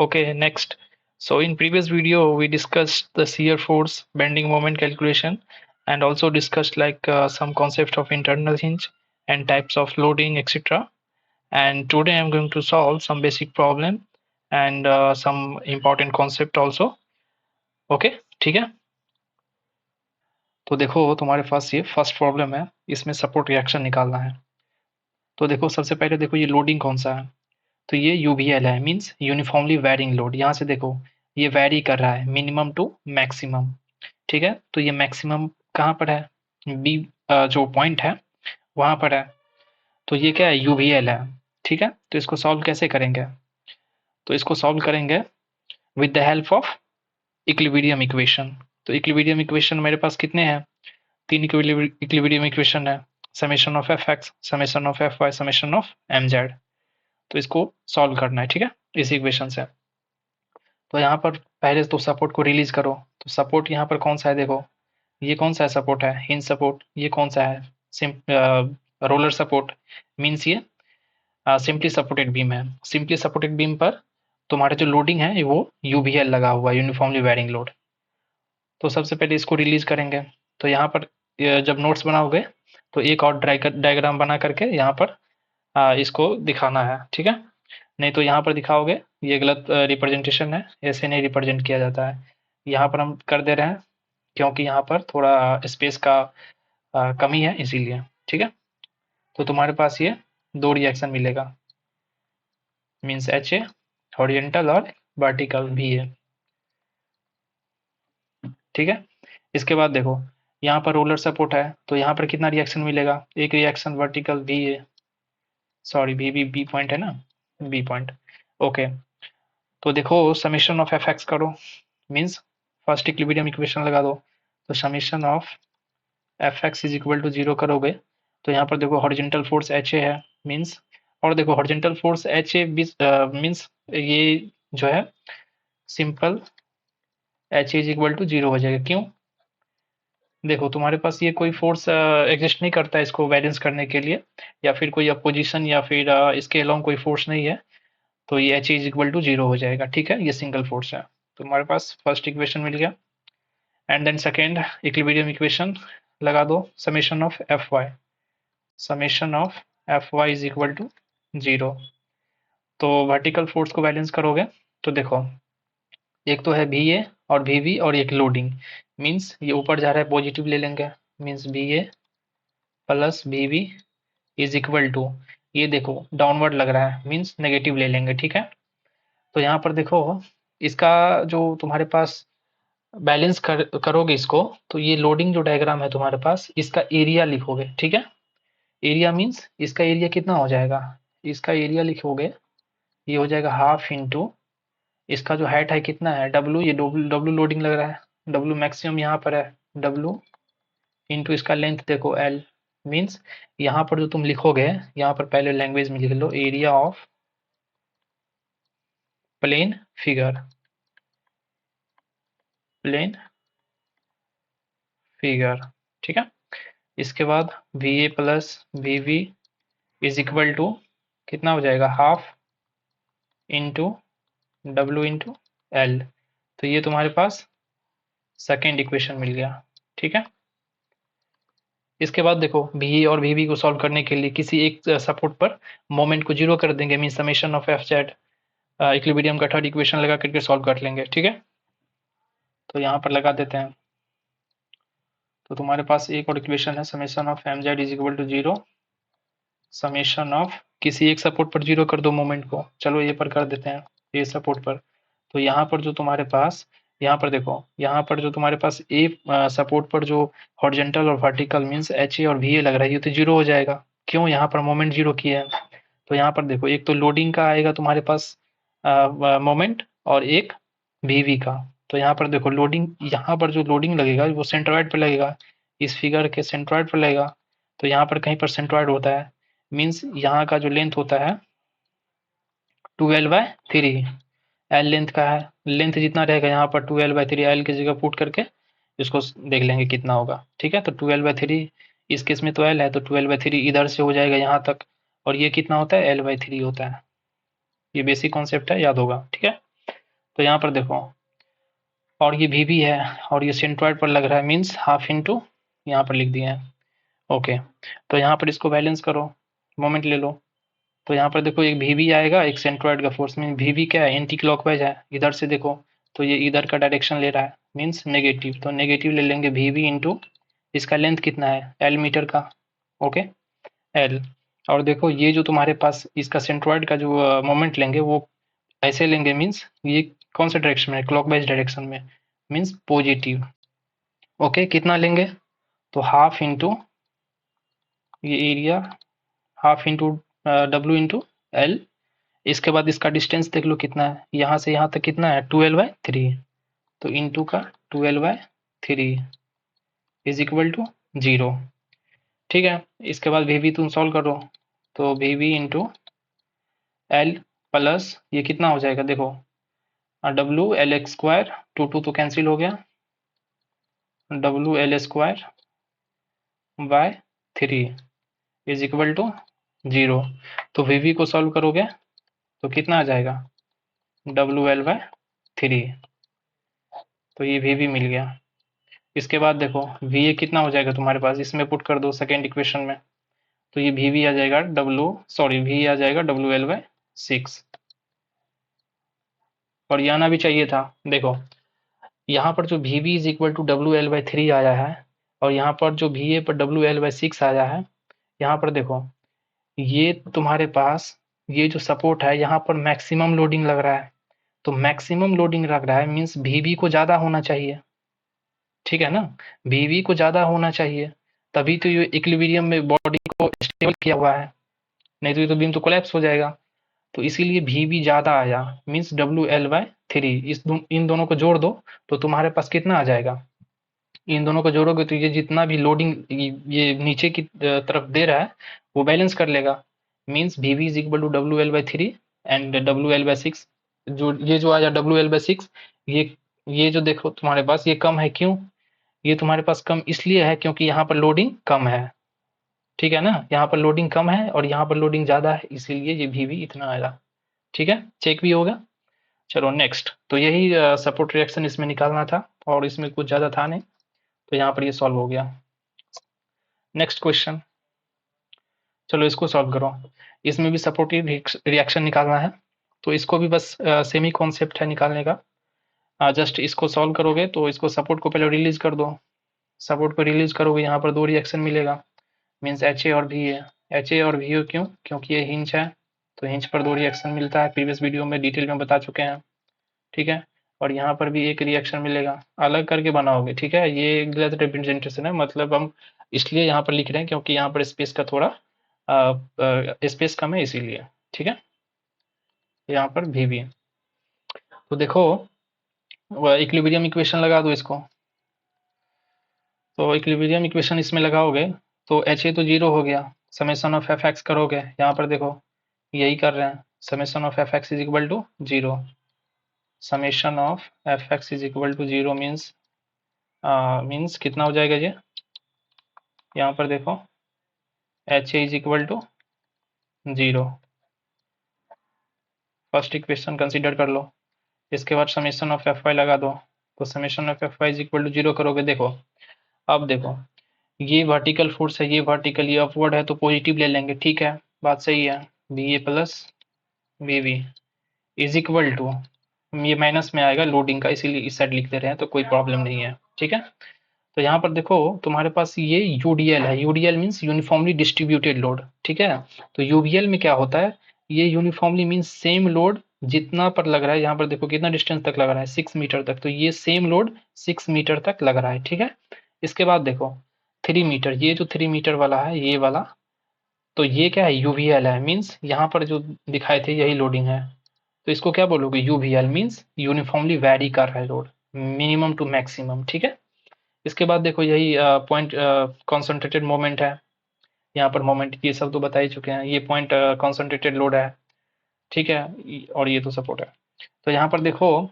Okay, next. So in previous video, we discussed the shear force, bending moment calculation, and also discussed like some concept of internal hinge and types of loading, etc. And today I'm going to solve some basic problem and some important concept also. Okay, ठीक है? तो देखो तुम्हारे पास ये first problem है, इसमें support reaction निकालना है। तो देखो सबसे पहले देखो ये लोडिंग कौन सा है, तो ये यूवीएल है, मींस यूनिफॉर्मली वैरिंग लोड। यहाँ से देखो ये वैरी कर रहा है मिनिमम टू मैक्सिमम, ठीक है। तो ये मैक्सिमम कहाँ पर है, बी जो पॉइंट है वहां पर है। तो ये क्या है, यूवीएल है, ठीक है। तो इसको सॉल्व कैसे करेंगे, तो इसको सॉल्व करेंगे with the help of equilibrium equation. तो इक्विलिब्रियम इक्वेशन मेरे पास कितने हैं, तीन इक्विलिब्रियम इक्वेशन है, summation of F X, summation of F Y, summation of M Z. तो इसको सॉल्व करना है, ठीक है, इस इक्वेशन से। तो यहाँ पर पहले तो सपोर्ट को रिलीज करो। तो सपोर्ट यहाँ पर कौन सा है, देखो ये कौन सा है सपोर्ट है, हिंज सपोर्ट। ये कौन सा है, रोलर सपोर्ट, मीन्स ये सिंपली सपोर्टेड बीम है। सिंपली सपोर्टेड बीम पर तुम्हारा जो लोडिंग है वो यूवीएल लगा हुआ है, यूनिफॉर्मली वेरिंग लोड। तो सबसे पहले इसको रिलीज करेंगे। तो यहाँ पर जब नोट्स बनाओगे तो एक और डायग्राम बना करके यहाँ पर इसको दिखाना है, ठीक है। नहीं तो यहाँ पर दिखाओगे ये गलत रिप्रेजेंटेशन है, ऐसे नहीं रिप्रेजेंट किया जाता है। यहाँ पर हम कर दे रहे हैं क्योंकि यहाँ पर थोड़ा स्पेस का कमी है इसीलिए, ठीक है। तो तुम्हारे पास ये दो रिएक्शन मिलेगा, मीन्स एच ए हॉरिजेंटल और वर्टिकल भी है, ठीक है। इसके बाद देखो यहाँ पर रोलर सपोर्ट है, तो यहाँ पर कितना रिएक्शन मिलेगा, एक रिएक्शन वर्टिकल भी है, सॉरी बी पॉइंट है ना, बी पॉइंट। ओके, तो देखो समेशन ऑफ एफ एक्स करो, मीन्स फर्स्ट इक्विलिब्रियम इक्वेशन लगा दो। तो summation of F X is equal to zero करोगे तो यहाँ पर देखो हॉरिजेंटल फोर्स एच ए है, मीन्स, और देखो horizontal force H A means ये जो है simple H is equal to zero हो जाएगा। क्यों, देखो तुम्हारे पास ये कोई फोर्स एग्जिस्ट नहीं करता है इसको बैलेंस करने के लिए, या फिर कोई अपोजिशन या फिर इसके अलोंग कोई फोर्स नहीं है। तो ये H is equal to zero हो जाएगा, ठीक है, ये सिंगल फोर्स है। तो हमारे पास फर्स्ट इक्वेशन मिल गया। And then second equilibrium equation लगा दो, summation of F Y, summation of F Y is equal to zero. तो वर्टिकल फोर्स को बैलेंस करोगे तो देखो एक तो है वी ए और वी वी और एक लोडिंग, मीन्स ये ऊपर जा रहा है पॉजिटिव ले लेंगे, means V A plus V V is equal to, ये देखो डाउनवर्ड लग रहा है मीन्स नेगेटिव ले लेंगे, ठीक है। तो यहाँ पर देखो इसका जो तुम्हारे पास बैलेंस करोगे इसको, तो ये लोडिंग जो डायग्राम है तुम्हारे पास, इसका एरिया लिखोगे, ठीक है। एरिया मीन्स इसका एरिया कितना हो जाएगा, इसका एरिया लिखोगे ये हो जाएगा हाफ इंटू इसका जो हाइट है कितना है डब्लू, ये डब्लू लोडिंग लग रहा है, डब्लू मैक्सिमम यहाँ पर है, डब्लू इंटू इसका लेंथ देखो एल, मीन्स यहाँ पर जो तुम लिखोगे यहाँ पर पहले लैंग्वेज में लिख लो area of plane figure, plane figure, ठीक है। इसके बाद V A plus V V is equal to कितना हो जाएगा, half into W into L. तो ये तुम्हारे पास सेकेंड इक्वेशन मिल गया, ठीक है। इसके बाद देखो वी और वी को सॉल्व करने के लिए किसी एक सपोर्ट पर मोमेंट को जीरो कर देंगे, mean summation of F Z, equilibrium का थर्ड इक्वेशन लगा करके सॉल्व कर लेंगे, ठीक है। तो यहाँ पर लगा देते हैं। तो तुम्हारे पास एक और इक्वेशन है, summation of M Z is equal to zero, summation of किसी एक सपोर्ट पर जीरो कर दो मोमेंट को, चलो ये पर कर देते हैं, ए सपोर्ट पर। तो यहाँ पर जो तुम्हारे पास, यहाँ पर देखो यहाँ पर जो तुम्हारे पास ए सपोर्ट पर जो हॉरिजॉन्टल और वर्टिकल मींस एच ए और वी ए लग रहा है, ये तो जीरो हो जाएगा। क्यों, यहाँ पर मोमेंट जीरो किया है। तो यहाँ पर देखो एक तो लोडिंग का आएगा तुम्हारे पास मोमेंट और एक वी का। तो यहाँ पर देखो लोडिंग, यहाँ पर जो लोडिंग लगेगा वो सेंट्रॉइड पर लगेगा, इस फिगर के सेंट्रॉइड पर लगेगा। तो यहाँ पर कहीं पर सेंट्रॉइड होता है, मीन्स यहाँ का जो लेंथ होता है 12/3, एल लेंथ का है, लेंथ जितना रहेगा यहाँ पर 12/3 एल की जगह पुट करके इसको देख लेंगे कितना होगा, ठीक है। तो 12/3 इस केस में तो एल है, तो 12/3 इधर से हो जाएगा यहाँ तक, और ये कितना होता है L/3 होता है। ये बेसिक कॉन्सेप्ट है, याद होगा, ठीक है। तो यहाँ पर देखो, और ये वी भी है और ये सेंट्रॉइड पर लग रहा है, मीन्स हाफ इंटू यहाँ पर लिख दिए हैं। ओके, तो यहाँ पर इसको बैलेंस करो, मोमेंट ले लो। तो यहाँ पर देखो एक वी भी आएगा, एक सेंट्रॉइड का फोर्स, मीन वी भी क्या है, एंटी क्लॉकवाइज है, इधर से देखो तो ये इधर का डायरेक्शन ले रहा है, मीन्स नेगेटिव, तो नेगेटिव ले लेंगे वी भी इंटू इसका लेंथ कितना है, एल मीटर का। Okay, L. और देखो ये जो तुम्हारे पास इसका सेंट्रॉइड का जो मोमेंट लेंगे वो ऐसे लेंगे, मीन्स ये कौन सा डायरेक्शन में, क्लॉकवाइज डायरेक्शन में, मीन्स पॉजिटिव। ओके, कितना लेंगे, तो हाफ इंटू ये area, half into W into L. इसके बाद इसका डिस्टेंस देख लो कितना है, यहाँ से यहाँ तक कितना है, 12/3, तो इंटू का 12/3 इज इक्वल टू 0। ठीक है, इसके बाद वी भी तुम सॉल्व करो, तो वी भी इंटू एल प्लस ये कितना हो जाएगा, देखो W L X square, two two तो कैंसिल हो गया, W L square by 3 is equal to 0। तो वी भी को सॉल्व करोगे तो कितना आ जाएगा, WL/3, तो ये वी भी मिल गया। इसके बाद देखो वी ए कितना हो जाएगा तुम्हारे पास, इसमें पुट कर दो सेकेंड इक्वेशन में, तो ये वी भी आ जाएगा वी आ जाएगा WL/6, और ये आना भी चाहिए था। देखो यहाँ पर जो V B is equal to WL/3 आया है, और यहाँ पर जो वी ए पर WL/6 आया है, यहाँ पर देखो ये तुम्हारे पास ये जो सपोर्ट है यहाँ पर मैक्सिमम लोडिंग लग रहा है, तो मैक्सिमम लोडिंग लग रहा है मीन्स वी बी को ज़्यादा होना चाहिए, ठीक है ना, वी बी को ज़्यादा होना चाहिए, तभी तो ये इक्विलिब्रियम में बॉडी को स्टेबल किया हुआ है, नहीं तो ये तो बीम तो कोलैप्स हो जाएगा। तो इसीलिए वी बी ज़्यादा आया, मीन्स WL/3, इन दोनों को जोड़ दो तो तुम्हारे पास कितना आ जाएगा, इन दोनों को जोड़ोगे तो ये जितना भी लोडिंग ये नीचे की तरफ दे रहा है वो बैलेंस कर लेगा, means V B is equal to WL/3 and WL/6, जो आया WL/6, ये जो देखो तुम्हारे पास ये कम है, क्यों, ये तुम्हारे पास कम इसलिए है क्योंकि यहाँ पर लोडिंग कम है, ठीक है ना, यहाँ पर लोडिंग कम है और यहाँ पर लोडिंग ज़्यादा है, इसीलिए ये वी भी इतना आएगा। ठीक है, चेक भी होगा। चलो नेक्स्ट, तो यही सपोर्ट रिएक्शन इसमें निकालना था और इसमें कुछ ज़्यादा था नहीं, तो यहाँ पर ये सॉल्व हो गया। नेक्स्ट क्वेश्चन, चलो इसको सॉल्व करो, इसमें भी सपोर्टिव रिएक्शन निकालना है, तो इसको भी बस सेम ही कॉन्सेप्ट है निकालने का। जस्ट इसको सॉल्व करोगे तो इसको सपोर्ट को पहले रिलीज कर दो, सपोर्ट को रिलीज करोगे यहाँ पर दो रिएक्शन मिलेगा, मीन्स एच ए और वी ए, एच ए और वी ए, क्यों, क्योंकि ये हिंज है, तो हिंज पर दो रिएक्शन मिलता है, प्रीवियस वीडियो में डिटेल में बता चुके हैं। ठीक है, और यहाँ पर भी एक रिएक्शन मिलेगा, अलग करके बनाओगे, ठीक है, ये गलत रिप्रेजेंटेशन है, मतलब हम इसलिए यहाँ पर लिख रहे हैं क्योंकि यहाँ पर स्पेस का थोड़ा स्पेस कम है इसीलिए। ठीक है, यहाँ पर वी भी, तो देखो इक्विलिब्रियम इक्वेशन लगा दो इसको, तो इक्विलिब्रियम इक्वेशन इसमें लगाओगे तो एच ए तो 0 हो गया, समेशन ऑफ एफ एक्स करोगे, यहाँ पर देखो यही कर रहे हैं, summation of F X is equal to 0, summation of F X is equal to 0 means कितना हो जाएगा ये, यहाँ पर देखो H A is equal to 0, first equation consider कर लो, इसके बाद समेशन ऑफ एफ वाई लगा दो, तो summation of F Y is equal to 0 करोगे, देखो अब देखो ये वर्टिकल फोर्स है, ये वर्टिकल, ये अपवर्ड है तो पॉजिटिव ले लेंगे, ठीक है, बात सही है, B A plus V B is equal to, ये माइनस में आएगा लोडिंग का, इसीलिए इस साइड लिख दे रहे हैं, तो कोई प्रॉब्लम नहीं है। ठीक है, तो यहाँ पर देखो तुम्हारे पास ये यूडीएल है, UDL means uniformly distributed load, ठीक है, तो यूवीएल में क्या होता है, ये यूनिफॉर्मली मीन्स सेम लोड जितना पर लग रहा है, यहाँ पर देखो कितना डिस्टेंस तक लग रहा है, 6 मीटर तक, तो ये सेम लोड 6 मीटर तक लग रहा है। ठीक है, इसके बाद देखो 3 मीटर, ये जो 3 मीटर वाला है ये वाला, तो ये क्या है, यूवीएल है, मीन्स यहाँ पर जो दिखाए थे यही लोडिंग है, तो इसको क्या बोलोगे, यूवीएल मीन्स यूनिफॉर्मली वैरी कर रहा है लोड, मिनिमम टू मैक्सिमम। ठीक है, इसके बाद देखो यही पॉइंट कॉन्सेंट्रेटेड मोमेंट है, यहाँ पर मोमेंट ये सब तो बता ही चुके हैं, ये पॉइंट कॉन्सेंट्रेटेड लोड है, ठीक है, और ये तो सपोर्ट है। तो यहाँ पर देखो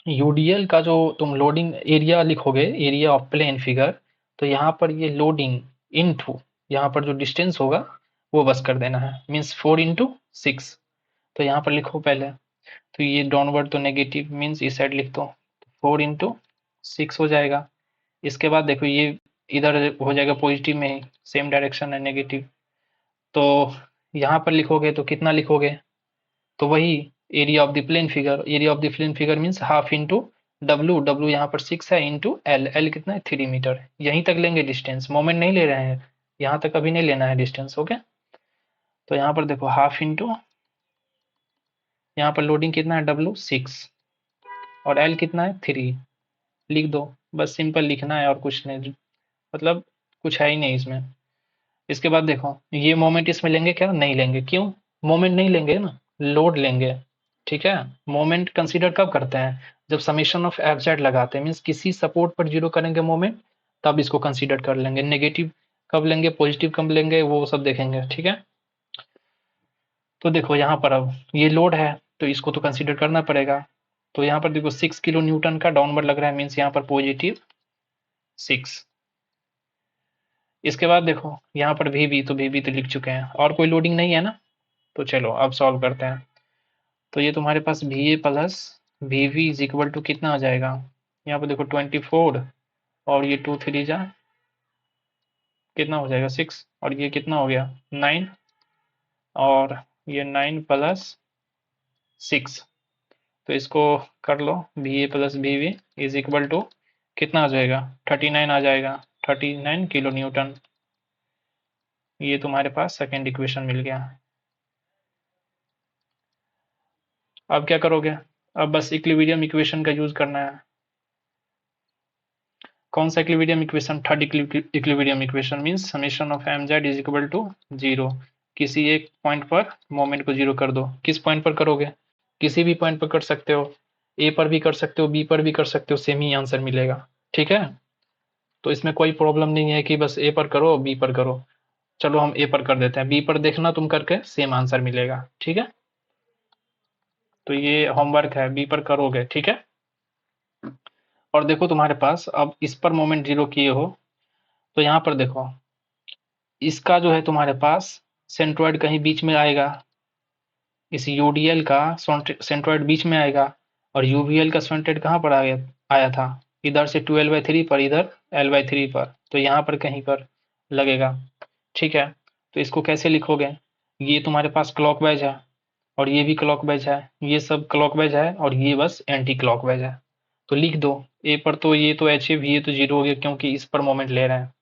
यूडीएल का जो तुम लोडिंग एरिया लिखोगे, एरिया ऑफ प्लेन फिगर, तो यहाँ पर ये लोडिंग इनटू यहाँ पर जो डिस्टेंस होगा वो बस कर देना है, मीन्स 4 × 6, तो यहाँ पर लिखो पहले तो ये डाउनवर्ड तो नेगेटिव मीन्स इस साइड लिख दो, 4 into 6 हो जाएगा। इसके बाद देखो ये इधर हो जाएगा पॉजिटिव में ही, सेम डायरेक्शन है नेगेटिव, तो यहाँ पर लिखोगे तो कितना लिखोगे, तो वही area of the plane figure, area of the plane figure means half into W, W यहाँ पर 6 है, इंटू एल, एल कितना है 3 मीटर, यहीं तक लेंगे डिस्टेंस, मोमेंट नहीं ले रहे हैं, यहाँ तक अभी नहीं लेना है डिस्टेंस। ओके, तो यहाँ पर देखो हाफ इंटू, यहाँ पर लोडिंग कितना है डब्ल्यू 6 और एल कितना है 3, लिख दो, बस सिंपल लिखना है और कुछ नहीं, मतलब कुछ है ही नहीं इसमें। इसके बाद देखो ये मोमेंट इसमें लेंगे क्या, नहीं लेंगे, क्यों, मोमेंट नहीं लेंगे ना, लोड लेंगे। ठीक है, मोमेंट कंसीडर कब करते हैं, जब समेशन ऑफ एफ जेड लगाते हैं, मीन्स किसी सपोर्ट पर जीरो करेंगे मोमेंट, तब इसको कंसीडर कर लेंगे। नेगेटिव कब लेंगे, पॉजिटिव कब लेंगे, वो सब देखेंगे। ठीक है, तो देखो यहाँ पर अब ये लोड है तो इसको तो कंसीडर करना पड़ेगा, तो यहाँ पर देखो 6 किलो न्यूटन का डाउनवर्ड लग रहा है, मीन्स यहाँ पर +6। इसके बाद देखो यहाँ पर वी तो वी तो लिख चुके हैं, और कोई लोडिंग नहीं है ना, तो चलो अब सॉल्व करते हैं। तो ये तुम्हारे पास V A plus V V is equal to कितना आ जाएगा, यहाँ पर देखो 24 और ये 2 3 जा कितना हो जाएगा 6, और ये कितना हो गया 9, और ये 9 प्लस 6, तो इसको कर लो, V A plus V V is equal to कितना आ जाएगा 39 आ जाएगा, 39 किलो न्यूटन। ये तुम्हारे पास सेकेंड इक्वेशन मिल गया। अब क्या करोगे, अब बस इक्विलिब्रियम इक्वेशन का यूज करना है। कौन सा equilibrium equation, third equilibrium equation means summation of M Z is equal to 0। किसी एक पॉइंट पर मोमेंट को जीरो कर दो, किस पॉइंट पर करोगे, किसी भी पॉइंट पर कर सकते हो, ए पर भी कर सकते हो, बी पर भी कर सकते हो, सेम ही आंसर मिलेगा। ठीक है, तो इसमें कोई प्रॉब्लम नहीं है कि बस ए पर करो बी पर करो, चलो हम ए पर कर देते हैं, बी पर देखना तुम करके सेम आंसर मिलेगा। ठीक है, तो ये होमवर्क है, बी पर करोगे। ठीक है, और देखो तुम्हारे पास अब इस पर मोमेंट जीरो किए हो, तो यहाँ पर देखो इसका जो है तुम्हारे पास सेंट्रॉइड कहीं बीच में आएगा, इस यूडीएल का सेंट्रॉइड बीच में आएगा, और यूवीएल का सेंट्रॉइड कहाँ पर आया था, इधर से 2l/3 पर, इधर l/3 पर, तो यहाँ पर कहीं पर लगेगा। ठीक है, तो इसको कैसे लिखोगे, ये तुम्हारे पास क्लॉकवाइज है और ये भी क्लॉकवाइज है, ये सब क्लॉकवाइज है और ये बस एंटी क्लॉकवाइज है, तो लिख दो ए पर, तो ये तो एच ए भी ये तो जीरो हो गया क्योंकि इस पर मोमेंट ले रहे हैं।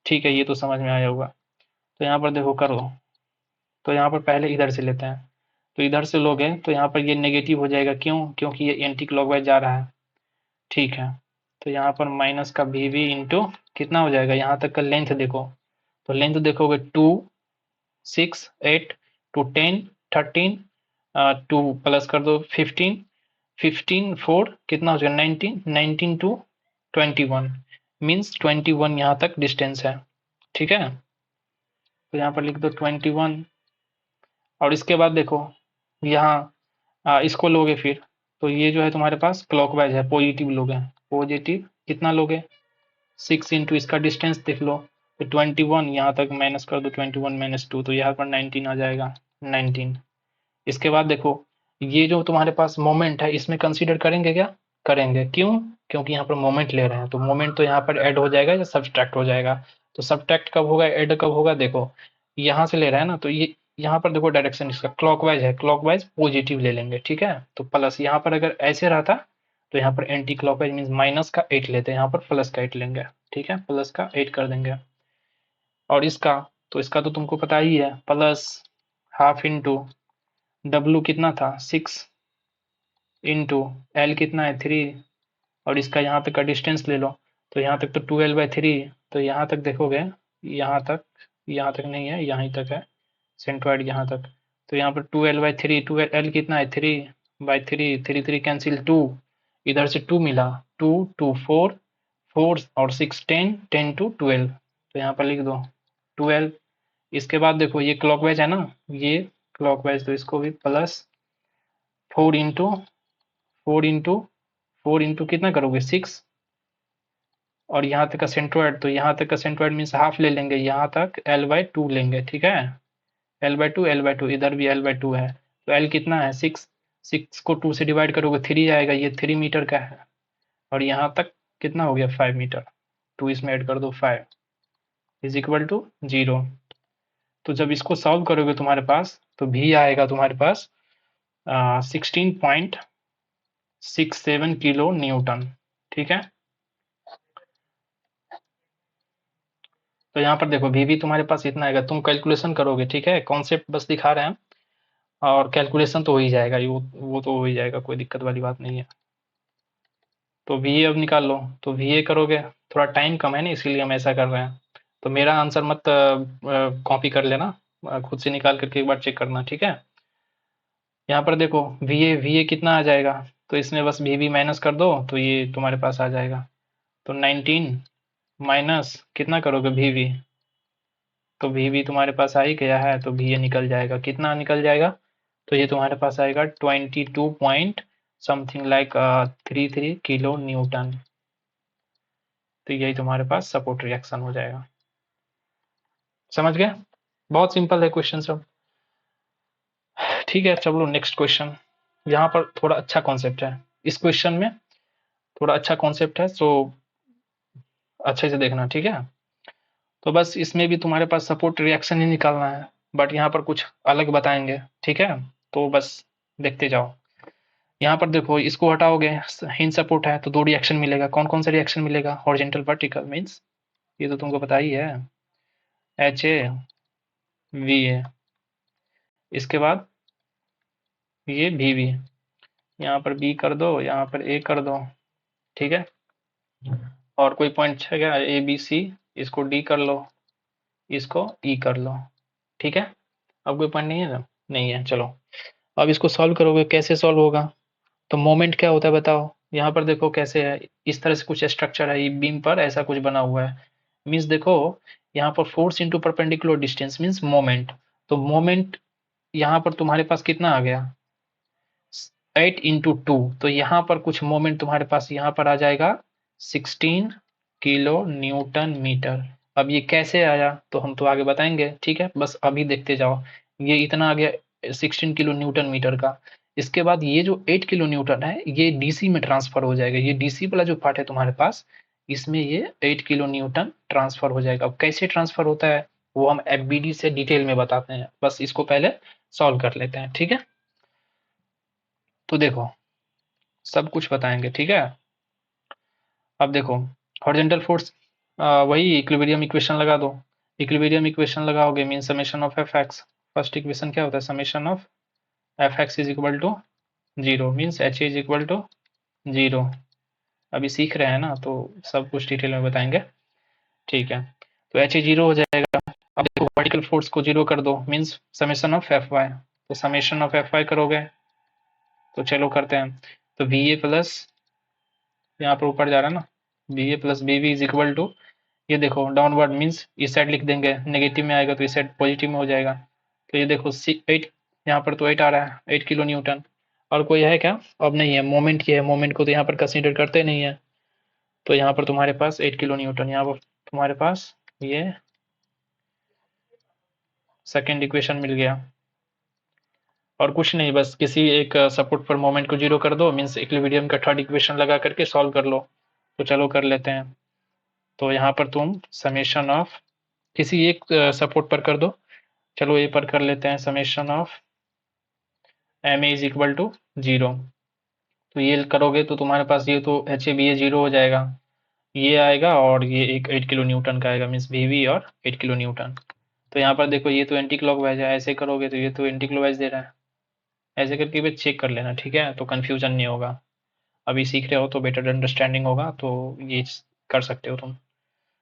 ठीक है, ये तो समझ में आया होगा। तो यहाँ पर देखो करो, तो यहाँ पर पहले इधर से लेते हैं, तो इधर से लोगे तो यहाँ पर ये नेगेटिव हो जाएगा, क्यों, क्योंकि ये एंटी क्लॉकवाइज जा रहा है। ठीक है, तो यहाँ पर माइनस का वी वी इंटू कितना हो जाएगा, यहाँ तक का लेंथ देखो, तो लेंथ देखोगे 2 6 8 टू 10 13, 2 प्लस कर दो 15, 15 4 कितना हो जाएगा 19, 19 टू 21 मीन्स 21 यहाँ तक डिस्टेंस है। ठीक है, तो यहाँ पर लिख दो 21, और इसके बाद देखो यहाँ इसको लोगे फिर, तो ये जो है तुम्हारे पास क्लॉकवाइज है, पॉजिटिव लोगे, पॉजिटिव कितना लोगे 6 इंटू इसका डिस्टेंस देख लो, तो 21 यहाँ तक माइनस कर दो, 21 माइनस 2, तो यहाँ पर 19 आ जाएगा 19। इसके बाद देखो ये जो तुम्हारे पास मोमेंट है इसमें कंसीडर करेंगे क्या, करेंगे, क्यों, क्योंकि यहाँ पर मोमेंट ले रहे हैं, तो मोमेंट तो यहाँ पर ऐड हो जाएगा या सब्सट्रैक्ट हो जाएगा, तो सब्सट्रैक्ट कब होगा ऐड कब होगा, देखो यहाँ से ले रहा है ना, तो ये यहाँ पर देखो डायरेक्शन इसका क्लॉकवाइज है, क्लॉकवाइज पॉजिटिव ले लेंगे। ठीक है, तो प्लस यहाँ पर अगर ऐसे रहता तो यहाँ पर एंटी क्लॉकवाइज मीन माइनस का 8 लेते हैं, यहाँ पर प्लस का 8 लेंगे। ठीक है, प्लस का 8 कर देंगे, और इसका, तो इसका तो तुमको पता ही है, प्लस हाफ इंटू डब्लू कितना था 6 इंटू एल कितना है 3, और इसका यहाँ तक का डिस्टेंस ले लो, तो यहाँ तक तो 2l/3, तो यहाँ तक देखोगे, यहाँ तक नहीं है, यहाँ तक है सेंट्रॉइड यहाँ तक, तो यहाँ पर 2l/3, 2l कितना है 3/3, 3 3 कैंसिल 2, इधर से 2 मिला, 2 2 4 4 और 6 10, 10 टू 12, तो यहाँ पर लिख दो 12। इसके बाद देखो ये क्लॉकवाइज है ना, ये क्लॉकवाइज, तो इसको भी प्लस 4 इंटू 4 इंटू कितना करोगे 6, और यहाँ तक का सेंट्रॉइड, तो यहाँ तक का सेंट्रॉइड मीन्स हाफ ले लेंगे, यहाँ तक l/2 लेंगे। ठीक है, l/2 l/2, इधर भी l/2 है, तो l कितना है 6, 6 को 2 से डिवाइड करोगे 3 आएगा, ये 3 मीटर का है, और यहाँ तक कितना हो गया 5 मीटर, 2 इसमें ऐड कर दो 5 इज इक्वल टू 0। तो जब इसको सॉल्व करोगे तुम्हारे पास तो भी आएगा तुम्हारे पास 16.67 किलो न्यूटन। ठीक है, तो यहाँ पर देखो भी तुम्हारे पास इतना आएगा, तुम कैलकुलेशन करोगे, ठीक है, कॉन्सेप्ट बस दिखा रहे हैं, और कैलकुलेशन तो हो ही जाएगा, वो तो हो ही जाएगा, कोई दिक्कत वाली बात नहीं है। तो वी अब निकाल लो, तो वी करोगे, थोड़ा टाइम कम है ना इसीलिए हम ऐसा कर रहे हैं, तो मेरा आंसर मत कॉपी कर लेना, खुद से निकाल करके एक बार चेक करना, ठीक है। यहाँ पर देखो वी ए कितना आ जाएगा, तो इसमें बस वी माइनस कर दो तो ये तुम्हारे पास आ जाएगा, तो 19 माइनस कितना करोगे वी, तो वी तुम्हारे पास आ ही गया है, तो वी निकल जाएगा, कितना निकल जाएगा, तो ये तुम्हारे पास आएगा 22 point something like 33 kilo Newton. तो यही तुम्हारे पास सपोर्ट रिएक्शन हो जाएगा। समझ गए, बहुत सिंपल है क्वेश्चन सब। ठीक है, चलो नेक्स्ट क्वेश्चन। यहाँ पर थोड़ा अच्छा कॉन्सेप्ट है, इस क्वेश्चन में थोड़ा अच्छा कॉन्सेप्ट है, सो अच्छे से देखना, ठीक है। तो बस इसमें भी तुम्हारे पास सपोर्ट रिएक्शन ही निकालना है, बट यहाँ पर कुछ अलग बताएंगे, ठीक है, तो बस देखते जाओ। यहाँ पर देखो इसको हटाओगे, हिंज सपोर्ट है तो दो रिएक्शन मिलेगा, कौन कौन सा रिएक्शन मिलेगा, हॉरिजॉन्टल वर्टिकल मींस ये तो तुमको पता ही है, एच ए वी ए, इसके बाद ये भी वी, यहाँ पर बी कर दो, यहाँ पर ए कर दो, ठीक है, और कोई पॉइंट है क्या, ए बी सी, इसको डी कर लो, इसको ई कर लो, ठीक है। अब कोई पॉइंट नहीं है ना, नहीं है, चलो अब इसको सॉल्व करोगे, कैसे सॉल्व होगा, तो मोमेंट क्या होता है बताओ। यहाँ पर देखो कैसे है, इस तरह से कुछ स्ट्रक्चर है, ये बीम पर ऐसा कुछ बना हुआ है, मीन्स देखो यहाँ पर force into perpendicular distance means moment, तो मोमेंट यहाँ पर तुम्हारे पास कितना आ गया 8 × 2, तो यहाँ पर कुछ मोमेंट तुम्हारे पास यहाँ पर आ जाएगा 16 किलो न्यूटन मीटर। अब ये कैसे आया तो हम तो आगे बताएंगे, ठीक है, बस अभी देखते जाओ, ये इतना आ गया 16 किलो न्यूटन मीटर का। इसके बाद ये जो 8 किलो न्यूटन है ये डीसी में ट्रांसफर हो जाएगा, ये डीसी वाला जो पार्ट है तुम्हारे पास, इसमें ये 8 किलो न्यूटन ट्रांसफर हो जाएगा। अब कैसे ट्रांसफर होता है वो हम एफबीडी से डिटेल में बताते हैं, बस इसको पहले सॉल्व कर लेते हैं, ठीक है। तो देखो सब कुछ बताएंगे, ठीक है। अब देखो हॉरिजॉन्टल फोर्स, वही इक्विलिब्रियम इक्वेशन लगा दो, इक्विलिब्रियम इक्वेशन लगाओगे mean summation of F X, first equation क्या होता है, summation of F X is equal to 0 means H is equal to 0। अभी सीख रहे हैं ना तो सब कुछ डिटेल में बताएंगे, ठीक है। तो एच ए 0 हो जाएगा। अब देखो वर्टिकल फोर्स को 0 कर दो means summation of F Y, तो समेशन ऑफ एफ वाई करोगे, तो चलो करते हैं, तो वी ए प्लस यहाँ पर ऊपर जा रहा है ना, B A plus B V is equal to, ये देखो डाउनवर्ड मीन्स इस साइड लिख देंगे, नेगेटिव में आएगा तो इस साइड पॉजिटिव में हो जाएगा, तो ये देखो 8, यहाँ पर तो 8 आ रहा है, 8 किलो न्यूटन। और कोई है क्या, अब नहीं है, मोमेंट की है, मोमेंट को तो यहाँ पर कंसीडर करते नहीं है, तो यहाँ पर तुम्हारे पास 8 किलो न्यूटन, यहाँ पर तुम्हारे पास ये सेकेंड इक्वेशन मिल गया। और कुछ नहीं, बस किसी एक सपोर्ट पर मोमेंट को 0 कर दो मीन्स इक्विलिब्रियम का थर्ड इक्वेशन लगा करके सॉल्व कर लो, तो चलो कर लेते हैं। तो यहाँ पर तुम समेशन ऑफ किसी एक सपोर्ट पर कर दो, चलो ए पर कर लेते हैं, summation of M A is equal to 0, तो ये करोगे तो तुम्हारे पास ये तो एच ए बी ए 0 हो जाएगा, ये आएगा और ये एक 8 किलो न्यूटन का आएगा मीन्स वी वी और 8 किलो न्यूटन। तो यहाँ पर देखो ये तो एंटी क्लॉकवाइज है, ऐसे करोगे तो ये तो एंटी क्लॉकवाइज दे रहा है, ऐसे करके भी चेक कर लेना, ठीक है, तो कन्फ्यूजन नहीं होगा। अभी सीख रहे हो तो बेटर अंडरस्टैंडिंग होगा, तो ये कर सकते हो तुम,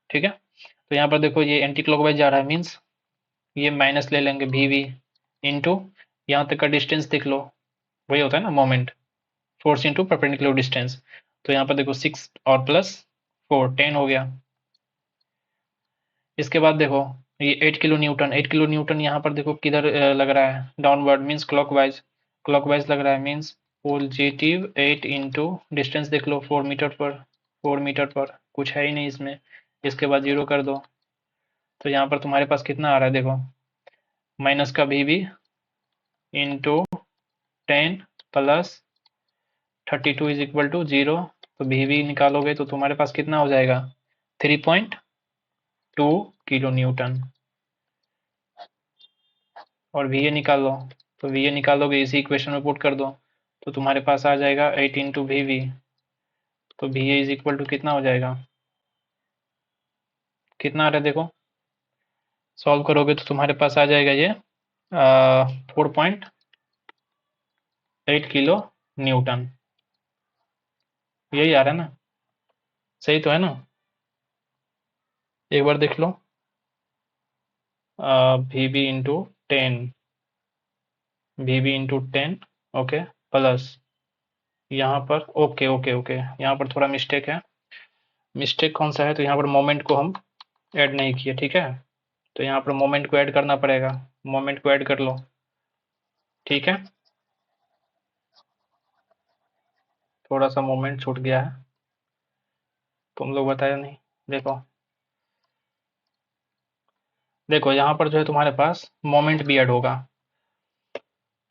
ठीक है। तो यहाँ पर देखो ये एंटी क्लॉकवाइज जा रहा है मीन्स ये माइनस ले लेंगे वी वी इंटू यहाँ तक का डिस्टेंस देख लो, वही होता है ना moment, force into perpendicular distance, तो यहाँ पर देखो 6 और प्लस 4 10 हो गया। इसके बाद देखो ये 8 किलो न्यूटन, 8 किलो न्यूटन यहाँ पर देखो किधर लग रहा है, डाउनवर्ड मीन्स क्लॉकवाइज, क्लॉकवाइज लग रहा है मीन्स पॉजिटिव 8 इंटू डिस्टेंस देख लो 4 मीटर पर, 4 मीटर पर कुछ है ही नहीं इसमें, इसके बाद 0 कर दो, तो यहाँ पर तुम्हारे पास कितना आ रहा है देखो, माइनस का भी into 10 plus 32 is equal to 0। तो भी निकालोगे तो तुम्हारे पास कितना हो जाएगा, 3.2 किलो न्यूटन। और वी निकालो, तो वी निकालोगे इसी इक्वेशन में पुट कर दो, तो तुम्हारे पास आ जाएगा 8 इंटू वी। तो वी इज इक्वल टू कितना हो जाएगा, कितना आ रहा है देखो, सॉल्व करोगे तो तुम्हारे पास आ जाएगा ये 4.8 किलो न्यूटन। यही आ रहा है ना, सही तो है ना, एक बार देख लो। V B into 10, V B into 10, okay, plus यहाँ पर ओके ओके ओके, यहाँ पर थोड़ा मिस्टेक है। मिस्टेक कौन सा है, तो यहाँ पर मोमेंट को हम ऐड नहीं किए, ठीक है, तो यहाँ पर मोमेंट को ऐड करना पड़ेगा, मोमेंट को ऐड कर लो, ठीक है। थोड़ा सा मोमेंट छूट गया है, तुम लोग बताया नहीं। देखो देखो यहाँ पर जो है तुम्हारे पास मोमेंट भी ऐड होगा,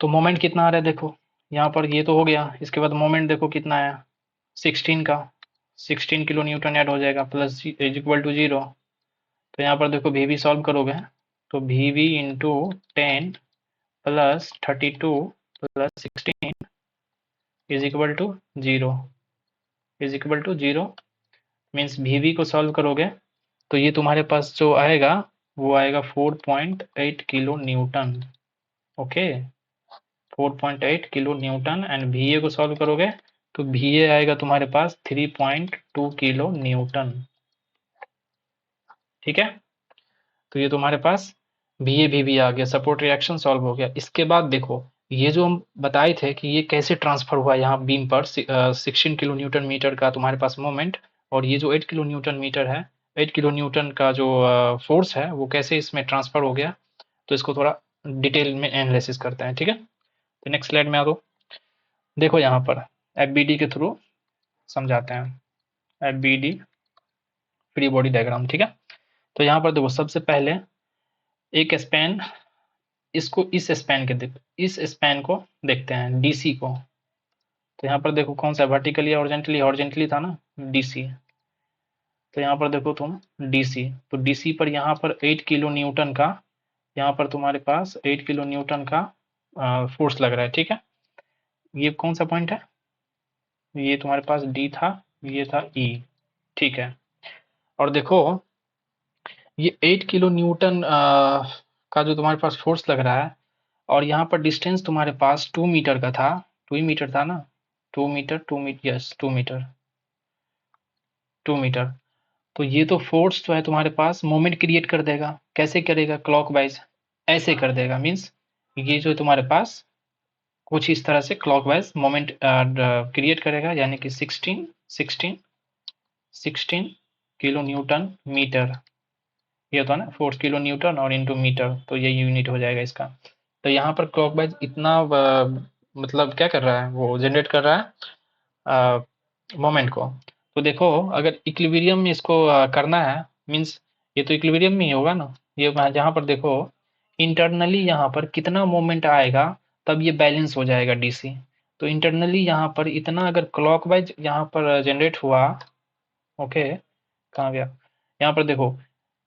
तो मोमेंट कितना आ रहा है देखो, यहाँ पर ये तो हो गया, इसके बाद मोमेंट देखो कितना आया, 16 का, 16 किलो न्यूटन ऐड हो जाएगा, प्लस इज इक्वल टू 0। तो यहाँ पर देखो भी सॉल्व करोगे, तो V into 10 plus 32 plus 16 is equal to 0, is equal to 0। Means V को सॉल्व करोगे तो ये तुम्हारे पास जो आएगा वो आएगा 4.8 kilo newton, okay, 4.8 kilo newton. And V को सॉल्व करोगे तो वी आएगा तुम्हारे पास 3.2 किलो न्यूटन, ठीक है। तो ये तुम्हारे पास भी आ गया, सपोर्ट रिएक्शन सॉल्व हो गया। इसके बाद देखो ये जो हम बताए थे कि ये कैसे ट्रांसफर हुआ यहाँ बीम पर 16 किलो न्यूटन मीटर का तुम्हारे पास मोमेंट, और ये जो 8 किलो न्यूटन मीटर है, 8 किलो न्यूटन का जो फोर्स है वो कैसे इसमें ट्रांसफर हो गया, तो इसको थोड़ा डिटेल में एनालिसिस करते हैं, ठीक है। तो नेक्स्ट स्लाइड में आ दो, देखो यहाँ पर एफ के थ्रू समझाते हैं, एफ फ्री बॉडी डायग्राम, ठीक है। तो यहाँ पर देखो सबसे पहले एक स्पैन, इसको इस स्पैन के इस स्पैन को देखते हैं, डीसी को। तो यहाँ पर देखो कौन सा वर्टिकली हॉरिजॉन्टली, हॉरिजॉन्टली था ना डीसी, तो यहाँ पर देखो तुम डीसी, तो डीसी पर यहाँ पर 8 किलो न्यूटन का, यहाँ पर तुम्हारे पास 8 किलो न्यूटन का फोर्स लग रहा है, ठीक है। ये कौन सा पॉइंट है, ये तुम्हारे पास डी था, ये था ई, ठीक है। और देखो ये 8 किलो न्यूटन का जो तुम्हारे पास फोर्स लग रहा है, और यहाँ पर डिस्टेंस तुम्हारे पास 2 मीटर का था, 2 ही मीटर था ना, 2 metre, 2 metre, yes 2 metre, 2 metre. तो ये तो फोर्स जो है तुम्हारे पास मोमेंट क्रिएट कर देगा, कैसे करेगा, क्लॉकवाइज ऐसे कर देगा, मीन्स ये जो तुम्हारे पास कुछ इस तरह से क्लॉकवाइज मोमेंट क्रिएट करेगा, यानी कि 16 किलो न्यूटन मीटर, ये होता है ना फोर्स किलो न्यूटन और इंटू मीटर, तो ये यूनिट हो जाएगा इसका। तो यहाँ पर क्लॉकवाइज इतना मतलब क्या कर रहा है, वो जनरेट कर रहा है मोमेंट को। तो देखो अगर इक्विलिब्रियम में इसको करना है, मीन्स ये तो इक्विलिब्रियम में ही होगा ना, ये जहाँ पर देखो इंटरनली यहाँ पर कितना मोमेंट आएगा तब ये बैलेंस हो जाएगा डीसी। तो इंटरनली यहाँ पर इतना अगर क्लॉकवाइज यहाँ पर जनरेट हुआ, ओके, कहाँ गया, यहाँ पर देखो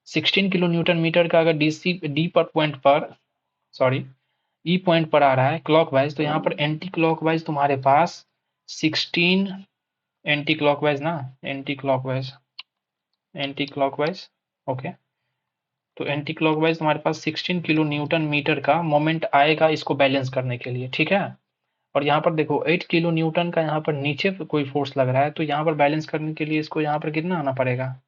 16 किलो न्यूटन मीटर का अगर डीसी डी पर पॉइंट पर, सॉरी ई पॉइंट पर आ रहा है क्लॉकवाइज, तो यहाँ पर एंटी क्लॉकवाइज तुम्हारे पास 16, एंटी क्लॉकवाइज ना, anti clockwise, anti clockwise, okay, तो एंटी क्लॉकवाइज तुम्हारे पास 16 किलो न्यूटन मीटर का मोमेंट आएगा इसको बैलेंस करने के लिए, ठीक है। और यहाँ पर देखो 8 किलो न्यूटन का यहाँ पर नीचे कोई फोर्स लग रहा है, तो यहाँ पर बैलेंस करने के लिए इसको यहाँ पर कितना आना पड़ेगा,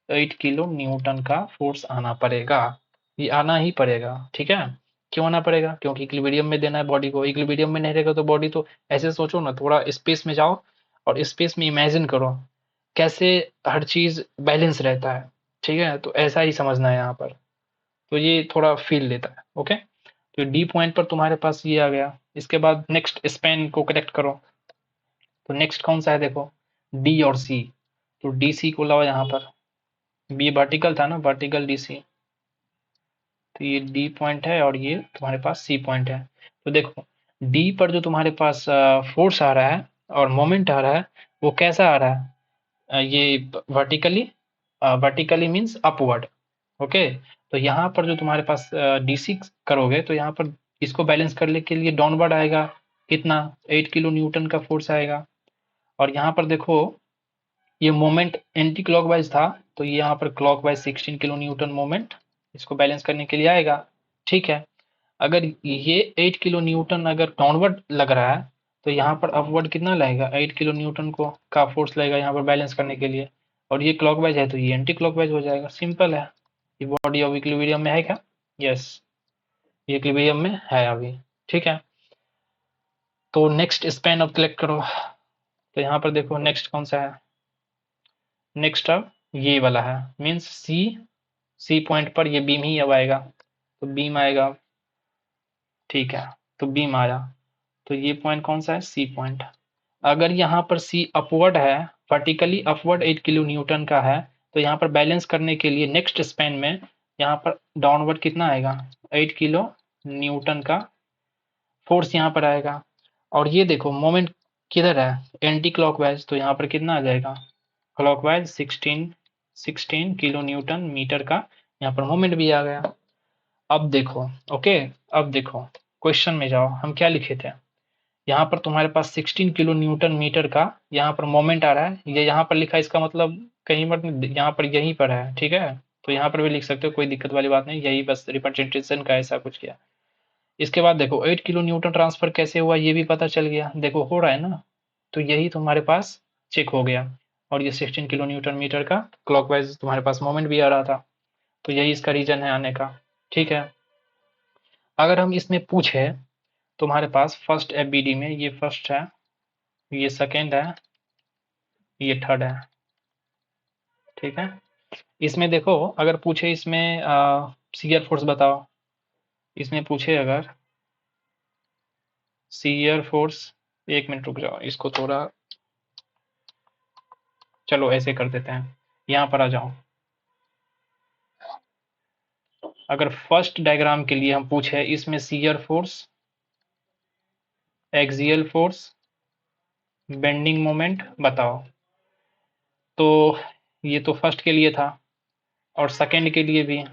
8 किलो न्यूटन का फोर्स आना पड़ेगा, ये आना ही पड़ेगा, ठीक है। क्यों आना पड़ेगा, क्योंकि इक्विलिब्रियम में देना है बॉडी को, इक्विलिब्रियम में नहीं रहेगा तो बॉडी तो, ऐसे सोचो ना, थोड़ा स्पेस में जाओ और स्पेस में इमेजिन करो कैसे हर चीज बैलेंस रहता है, ठीक है, तो ऐसा ही समझना है यहाँ पर, तो ये थोड़ा फील लेता है, ओके। तो डी पॉइंट पर तुम्हारे पास ये आ गया, इसके बाद नेक्स्ट स्पेन को कनेक्ट करो, तो नेक्स्ट कौन सा है देखो, डी और सी, तो डी सी को लाओ यहाँ पर, बी वर्टिकल था ना, वर्टिकल डीसी, तो ये डी पॉइंट है और ये तुम्हारे पास सी पॉइंट है। तो देखो डी पर जो तुम्हारे पास फोर्स आ रहा है और मोमेंट आ रहा है वो कैसा आ रहा है, ये vertically, vertically means upward. Okay, तो यहाँ पर जो तुम्हारे पास डीसी करोगे तो यहाँ पर इसको बैलेंस करने के लिए डाउनवर्ड आएगा, कितना 8 किलो न्यूटन का फोर्स आएगा। और यहाँ पर देखो ये मोमेंट एंटी क्लॉकवाइज था, तो ये यहाँ पर क्लॉकवाइज 16 किलो न्यूटन मोमेंट इसको बैलेंस करने के लिए आएगा। ठीक है, अगर ये 8 किलो न्यूटन अगर डाउनवर्ड लग रहा है तो यहाँ पर अपवर्ड कितना लगेगा, 8 किलो न्यूटन को का फोर्स लगेगा यहाँ पर बैलेंस करने के लिए। और ये क्लॉकवाइज है तो ये एंटी क्लॉकवाइज हो जाएगा, सिंपल है। ये बॉडी ऑफ इक्विलिब्रियम में है क्या? यस, ये इक्विलिब्रियम में है अभी। ठीक है, तो नेक्स्ट स्पैन अब कलेक्ट करो। तो यहाँ पर देखो नेक्स्ट कौन सा है, नेक्स्ट अब ये वाला है, मीन्स सी पॉइंट पर ये बीम ही अब आएगा, तो बीम आएगा। ठीक है, तो बीम आया, तो ये पॉइंट कौन सा है, सी पॉइंट। अगर यहाँ पर सी अपवर्ड है, वर्टिकली अपवर्ड 8 किलो न्यूटन का है, तो यहाँ पर बैलेंस करने के लिए नेक्स्ट स्पैन में यहाँ पर डाउनवर्ड कितना आएगा, 8 किलो न्यूटन का फोर्स यहाँ पर आएगा। और ये देखो मोमेंट किधर है, एंटी क्लॉकवाइज, तो यहाँ पर कितना आ जाएगा, क्लॉकवाइज 16 किलो न्यूटन मीटर का यहाँ पर मोमेंट भी आ गया। अब देखो, ओके, अब देखो क्वेश्चन में जाओ, हम क्या लिखे थे, यहाँ पर तुम्हारे पास 16 किलो न्यूटन मीटर का यहाँ पर मोमेंट आ रहा है, ये यहाँ पर लिखा है, इसका मतलब कहीं पर यहाँ पर यहीं पर है। ठीक है, तो यहाँ पर भी लिख सकते हो, कोई दिक्कत वाली बात नहीं, यही बस रिप्रेजेंटेशन का ऐसा कुछ किया। इसके बाद देखो 8 किलो न्यूटन ट्रांसफर कैसे हुआ ये भी पता चल गया, देखो हो रहा है ना, तो यही तुम्हारे पास चेक हो गया। और ये 16 किलो न्यूटन मीटर का क्लॉकवाइज तुम्हारे पास मोमेंट भी आ रहा था, तो यही इसका रीजन है आने का। ठीक है, अगर हम इसमें पूछे तुम्हारे पास फर्स्ट एफबीडी में, ये फर्स्ट है, ये सेकेंड है, ये थर्ड है। ठीक है, इसमें देखो अगर पूछे इसमें शियर फोर्स बताओ, इसमें पूछे अगर शियर फोर्स, एक मिनट रुक जाओ, इसको थोड़ा, चलो ऐसे कर देते हैं, यहाँ पर आ जाओ। अगर फर्स्ट डायग्राम के लिए हम पूछे इसमें shear force, axial force, bending moment बताओ, तो ये तो फर्स्ट के लिए था, और सेकंड के लिए भी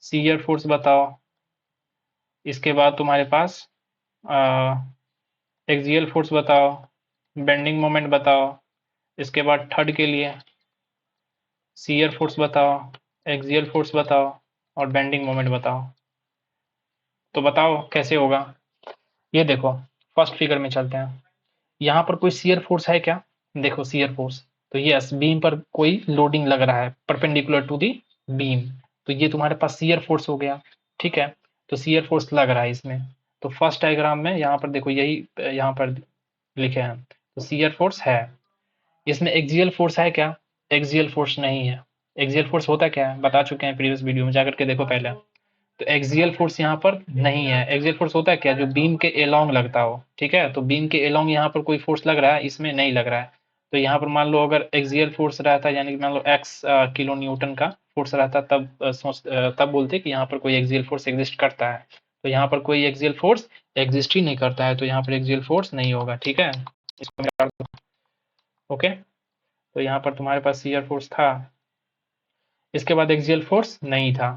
शियर फोर्स बताओ। इसके बाद तुम्हारे पास एक्सियल फोर्स बताओ, बेंडिंग मोमेंट बताओ। इसके बाद थर्ड के लिए शियर फोर्स बताओ, एक्सियल फोर्स बताओ और बेंडिंग मोमेंट बताओ। तो बताओ कैसे होगा, ये देखो फर्स्ट फिगर में चलते हैं, यहाँ पर कोई शियर फोर्स है क्या, देखो शियर फोर्स, तो यस बीम पर कोई लोडिंग लग रहा है परपेंडिकुलर टू दी बीम, तो ये तुम्हारे पास शियर फोर्स हो गया। ठीक है, तो शियर फोर्स लग रहा है इसमें, तो फर्स्ट डायग्राम में यहाँ पर देखो यही यहाँ पर लिखे हैं, तो शियर फोर्स है। इसमें एक्सियल फोर्स है क्या, एक्सियल फोर्स नहीं है। एक्सियल फोर्स होता क्या है बता चुके हैं प्रीवियस वीडियो में, जाकर के देखो पहले। तो एक्सियल फोर्स यहाँ पर नहीं है। एक्सियल फोर्स होता है क्या, जो बीम के एलोंग लगता हो। ठीक है, तो बीम के एलोंग यहाँ पर कोई फोर्स लग रहा है, इसमें नहीं लग रहा है। तो यहाँ पर मान लो अगर एक्सियल फोर्स रहता है, यानी कि मान लो x किलो न्यूटन का फोर्स रहता, तब तब बोलते कि यहाँ पर कोई एक्सियल फोर्स एग्जिस्ट करता है। तो यहाँ पर कोई एक्सियल फोर्स एग्जिस्ट ही नहीं करता है, तो यहाँ पर एक्सियल फोर्स नहीं होगा। ठीक है, इसको मिटा दो। ओके, तो यहाँ पर तुम्हारे पास शियर फोर्स था, इसके बाद एक्सियल फोर्स नहीं था।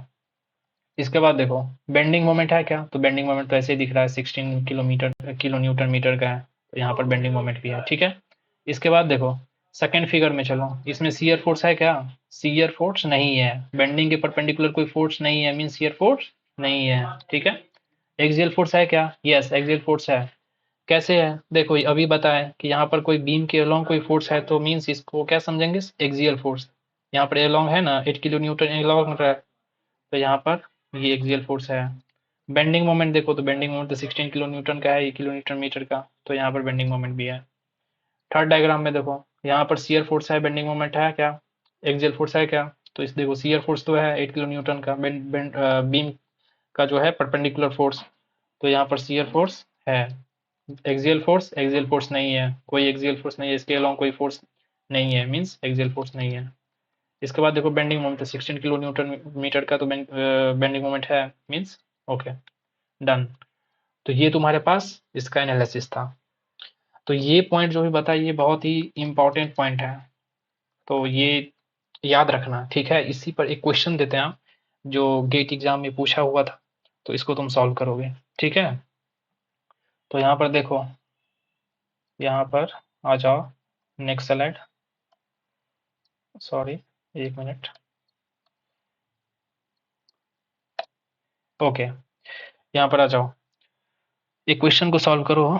इसके बाद देखो बेंडिंग मोमेंट है क्या, तो बेंडिंग मोमेंट तो ऐसे ही दिख रहा है, 16 किलो न्यूटन मीटर का है, तो यहाँ पर बेंडिंग मोमेंट भी है। ठीक है, इसके बाद देखो सेकेंड फिगर में चलो, इसमें शियर फोर्स है क्या, शियर फोर्स नहीं है, बेंडिंग के परपेंडिकुलर कोई फोर्स नहीं है, मीन शियर फोर्स नहीं है। ठीक है, एक्सियल फोर्स है क्या, यस एक्सियल फोर्स है। कैसे है, देखो अभी बताएं कि यहाँ पर कोई बीम के अलोंग कोई फोर्स है, तो मीन्स इसको क्या समझेंगे, एक्सियल फोर्स। यहाँ पर अलोंग है ना, 8 किलो न्यूटन अलोंग रहा है, तो यहाँ पर ये एक्सियल फोर्स है। बेंडिंग मोमेंट देखो, तो बेंडिंग मोमेंट तो 16 किलो न्यूटन का है, 1 किलो न्यूटन मीटर का, तो यहाँ पर बेंडिंग मोमेंट भी है। थर्ड डायग्राम में देखो, यहाँ पर शियर फोर्स है, बेंडिंग मोमेंट है क्या, एक्सियल फोर्स है क्या, तो इस देखो शियर फोर्स तो है 8 किलो न्यूटन का, बीम का जो है परपेंडिकुलर फोर्स, तो यहाँ पर शियर फोर्स है। एक्सियल फोर्स नहीं है, कोई एक्सियल फोर्स नहीं है, इसके अलावा कोई फोर्स नहीं है, मीन्स एक्सियल फोर्स नहीं है। इसके बाद देखो bending moment 16 kilo newton metre का, तो बेंडिंग मोमेंट है, मीन्स ओके डन। तो ये तुम्हारे पास इसका एनालिसिस था। तो ये पॉइंट जो भी बताया ये बहुत ही इंपॉर्टेंट पॉइंट है, तो ये याद रखना, ठीक है। इसी पर एक क्वेश्चन देते हैं हम, जो गेट एग्जाम में पूछा हुआ था, तो इसको तुम सॉल्व करोगे, ठीक है। तो यहाँ पर देखो, यहाँ पर आ जाओ, नेक्स्ट स्लाइड, सॉरी, एक मिनट, ओके, यहाँ पर आ जाओ, एक क्वेश्चन को सॉल्व करो।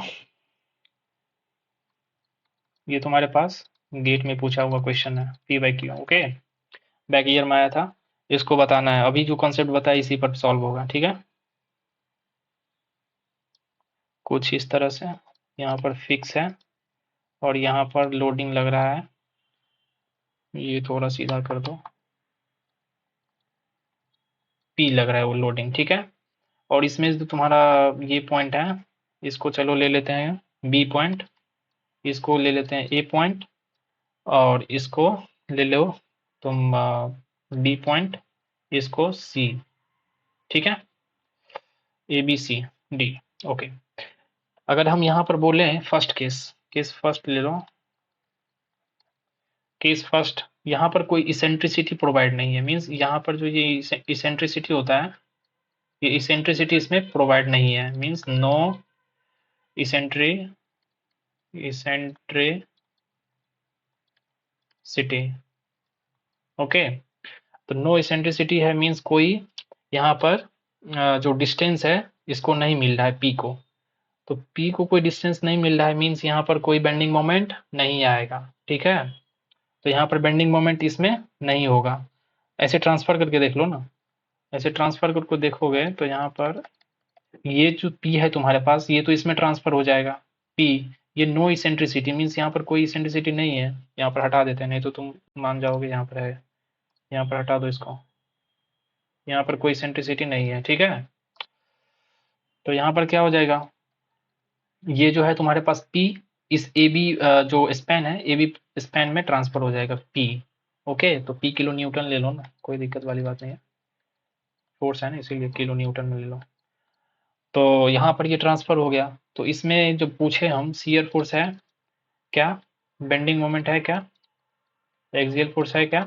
ये तुम्हारे पास गेट में पूछा हुआ क्वेश्चन है, P by Q, okay, back year में आया था। इसको बताना है, अभी जो कॉन्सेप्ट बताया इसी पर सॉल्व होगा, ठीक है। कुछ इस तरह से यहाँ पर फिक्स है और यहाँ पर लोडिंग लग रहा है, ये थोड़ा सीधा कर दो, पी लग रहा है वो लोडिंग, ठीक है। और इसमें जो तुम्हारा ये पॉइंट है, इसको चलो ले लेते हैं बी पॉइंट, इसको ले लेते हैं ए पॉइंट, और इसको ले लो तुम डी पॉइंट, इसको सी, ठीक है, A B C D, okay. अगर हम यहाँ पर बोले फर्स्ट केस, केस फर्स्ट ले लो, केस फर्स्ट, यहाँ पर कोई इसेंट्रिसिटी प्रोवाइड नहीं है, मीन्स यहाँ पर जो ये इसेंट्रिसिटी होता है, ये इसेंट्रिसिटी इसमें प्रोवाइड नहीं है, मीन्स नो इसेंट्री इसेंट्रिसिटी, ओके। तो नो इसेंट्रिसिटी है, मीन्स कोई यहाँ पर जो डिस्टेंस है इसको नहीं मिल रहा है पी को, तो पी को कोई डिस्टेंस नहीं मिल रहा है, मीन्स यहाँ पर कोई बेंडिंग मोमेंट नहीं आएगा, ठीक है। तो यहाँ पर बेंडिंग मोमेंट इसमें नहीं होगा। ऐसे ट्रांसफर करके देख लो ना, ऐसे ट्रांसफर करके देखोगे तो यहाँ पर ये जो पी है तुम्हारे पास, ये तो इसमें ट्रांसफर हो जाएगा पी, ये नो इसेंट्रिसिटी मीन्स यहाँ पर कोई इसेंट्रिसिटी नहीं है, यहाँ पर हटा देते हैं, नहीं तो तुम मान जाओगे यहाँ पर है, यहाँ पर हटा दो इसको, यहाँ पर कोई इसेंट्रिसिटी नहीं है, ठीक है। तो यहाँ पर क्या हो जाएगा, ये जो है तुम्हारे पास पी इस ए बी जो स्पैन है, ए बी स्पैन में ट्रांसफर हो जाएगा पी, ओके। तो पी किलो न्यूटन ले लो ना, कोई दिक्कत वाली बात नहीं है, फोर्स है ना इसीलिए किलो न्यूटन में ले लो। तो यहाँ पर ये ट्रांसफर हो गया, तो इसमें जो पूछे हम शियर फोर्स है क्या, बेंडिंग मोमेंट है क्या, एक्सियल फोर्स है क्या,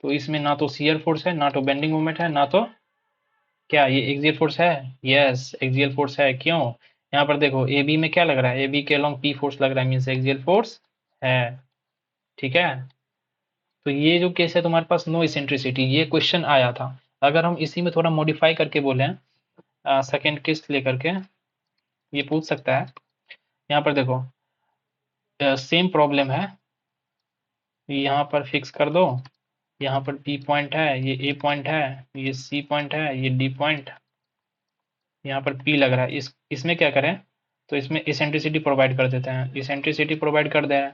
तो इसमें ना तो शियर फोर्स है, ना तो बेंडिंग मोमेंट है, ना तो क्या ये एक्सियल फोर्स है, यस एक्सियल फोर्स है, क्यों, यहाँ पर देखो ए बी में क्या लग रहा है, ए बी के अलोंग पी फोर्स लग रहा है, मीन्स एक्सियल फोर्स है, ठीक है। तो ये जो केस है तुम्हारे पास नो इसेंट्रिसिटी, ये क्वेश्चन आया था। अगर हम इसी में थोड़ा मॉडिफाई करके बोले, सेकेंड केस लेकर के, ये पूछ सकता है, यहाँ पर देखो सेम प्रॉब्लम है, यहाँ पर फिक्स कर दो, यहाँ पर पी पॉइंट है, ये ए पॉइंट है, ये सी पॉइंट है, ये डी पॉइंट, यहाँ पर पी लग रहा है, इसमें क्या करें, तो इसमें इसेंट्रिसिटी प्रोवाइड कर देते हैं, इसेंट्रिसिटी प्रोवाइड कर दें,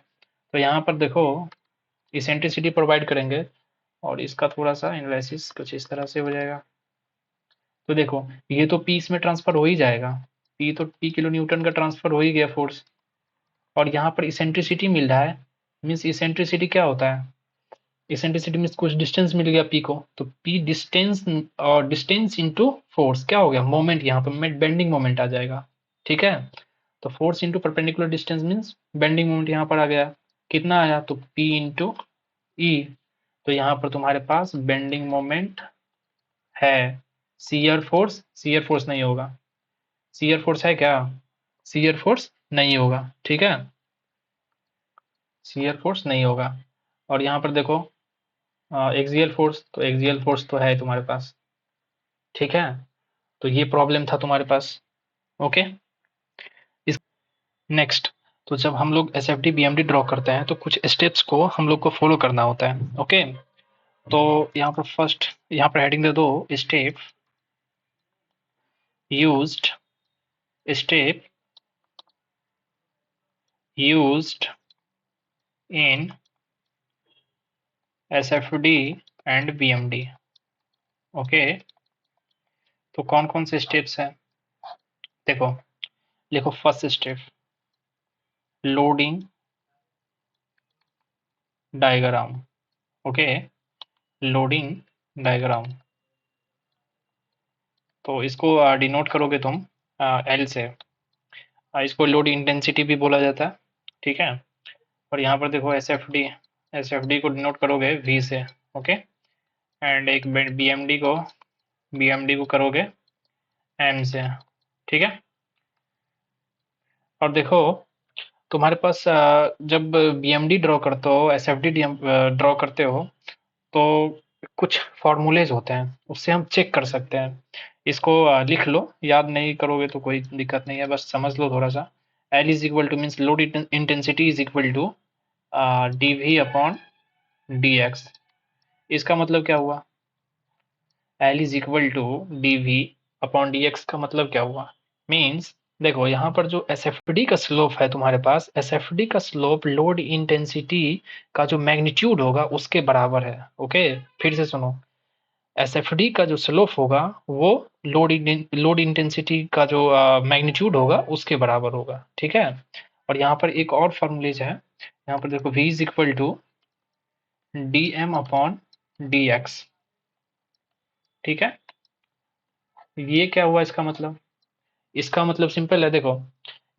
तो यहाँ पर देखो इसेंट्रिसिटी प्रोवाइड करेंगे और इसका थोड़ा सा एनालिसिस कुछ इस तरह से हो जाएगा। तो देखो ये तो पी इसमें ट्रांसफर हो ही जाएगा, पी तो पी किलो न्यूटन का ट्रांसफर हो ही गया फोर्स, और यहाँ पर इसेंट्रिसिटी मिल रहा है, मीन्स इसेंट्रिसिटी क्या होता है, इसेंट्रिसिटी मीन्स कुछ डिस्टेंस मिल गया पी को, तो पी डिस्टेंस और डिस्टेंस इंटू फोर्स क्या हो गया, मोमेंट, यहाँ पर बेंडिंग मोमेंट आ जाएगा, ठीक है। तो force into perpendicular distance means bending moment यहाँ पर आ गया, कितना आया, तो पी इंटू ई, तो यहाँ पर तुम्हारे पास बेंडिंग मोमेंट है, शियर फोर्स नहीं होगा, शियर फोर्स है क्या, शियर फोर्स नहीं होगा, ठीक है, शियर फोर्स नहीं होगा। और यहाँ पर देखो एक्सियल फोर्स, तो एक्सियल फोर्स तो है तुम्हारे पास, ठीक है। तो ये प्रॉब्लम था तुम्हारे पास, ओके। इस नेक्स्ट, तो जब हम लोग S F D B M D draw करते हैं तो कुछ स्टेप्स को हम लोग को फॉलो करना होता है, ओके। तो यहाँ पर फर्स्ट, यहाँ पर हेडिंग दे दो step used, step used in S F D and B M D, okay. तो कौन कौन से स्टेप्स हैं, देखो लिखो, first step loading diagram, okay, loading diagram, तो इसको डिनोट करोगे तुम एल से, इसको लोड इंटेंसिटी भी बोला जाता है, ठीक है। और यहाँ पर देखो एस एफ डी को डिनोट करोगे वी से, ओके। एंड एक बी एम डी को करोगे एम से, ठीक है। और देखो तुम्हारे पास जब बीएमडी ड्रॉ करते हो, एसएफडी ड्रॉ करते हो, तो कुछ फॉर्मूलेज होते हैं, उससे हम चेक कर सकते हैं। इसको लिख लो, याद नहीं करोगे तो कोई दिक्कत नहीं है, बस समझ लो थोड़ा सा। L is equal to means load intensity is equal to D V upon D X. इसका मतलब क्या हुआ? L is equal to D V upon D X का मतलब क्या हुआ? मीन्स देखो यहाँ पर जो एस एफ डी का स्लोप है तुम्हारे पास, एस एफ डी का स्लोप लोड इंटेंसिटी का जो मैग्नीट्यूड होगा उसके बराबर है, ओके। फिर से सुनो, एस एफ डी का जो स्लोप होगा वो लोड इंटेंसिटी का जो मैग्नीट्यूड होगा उसके बराबर होगा, ठीक है। और यहाँ पर एक और फॉर्मूलेज है, यहाँ पर देखो v is equal to D M upon D X, ठीक है। ये क्या हुआ इसका मतलब? इसका मतलब सिंपल है, देखो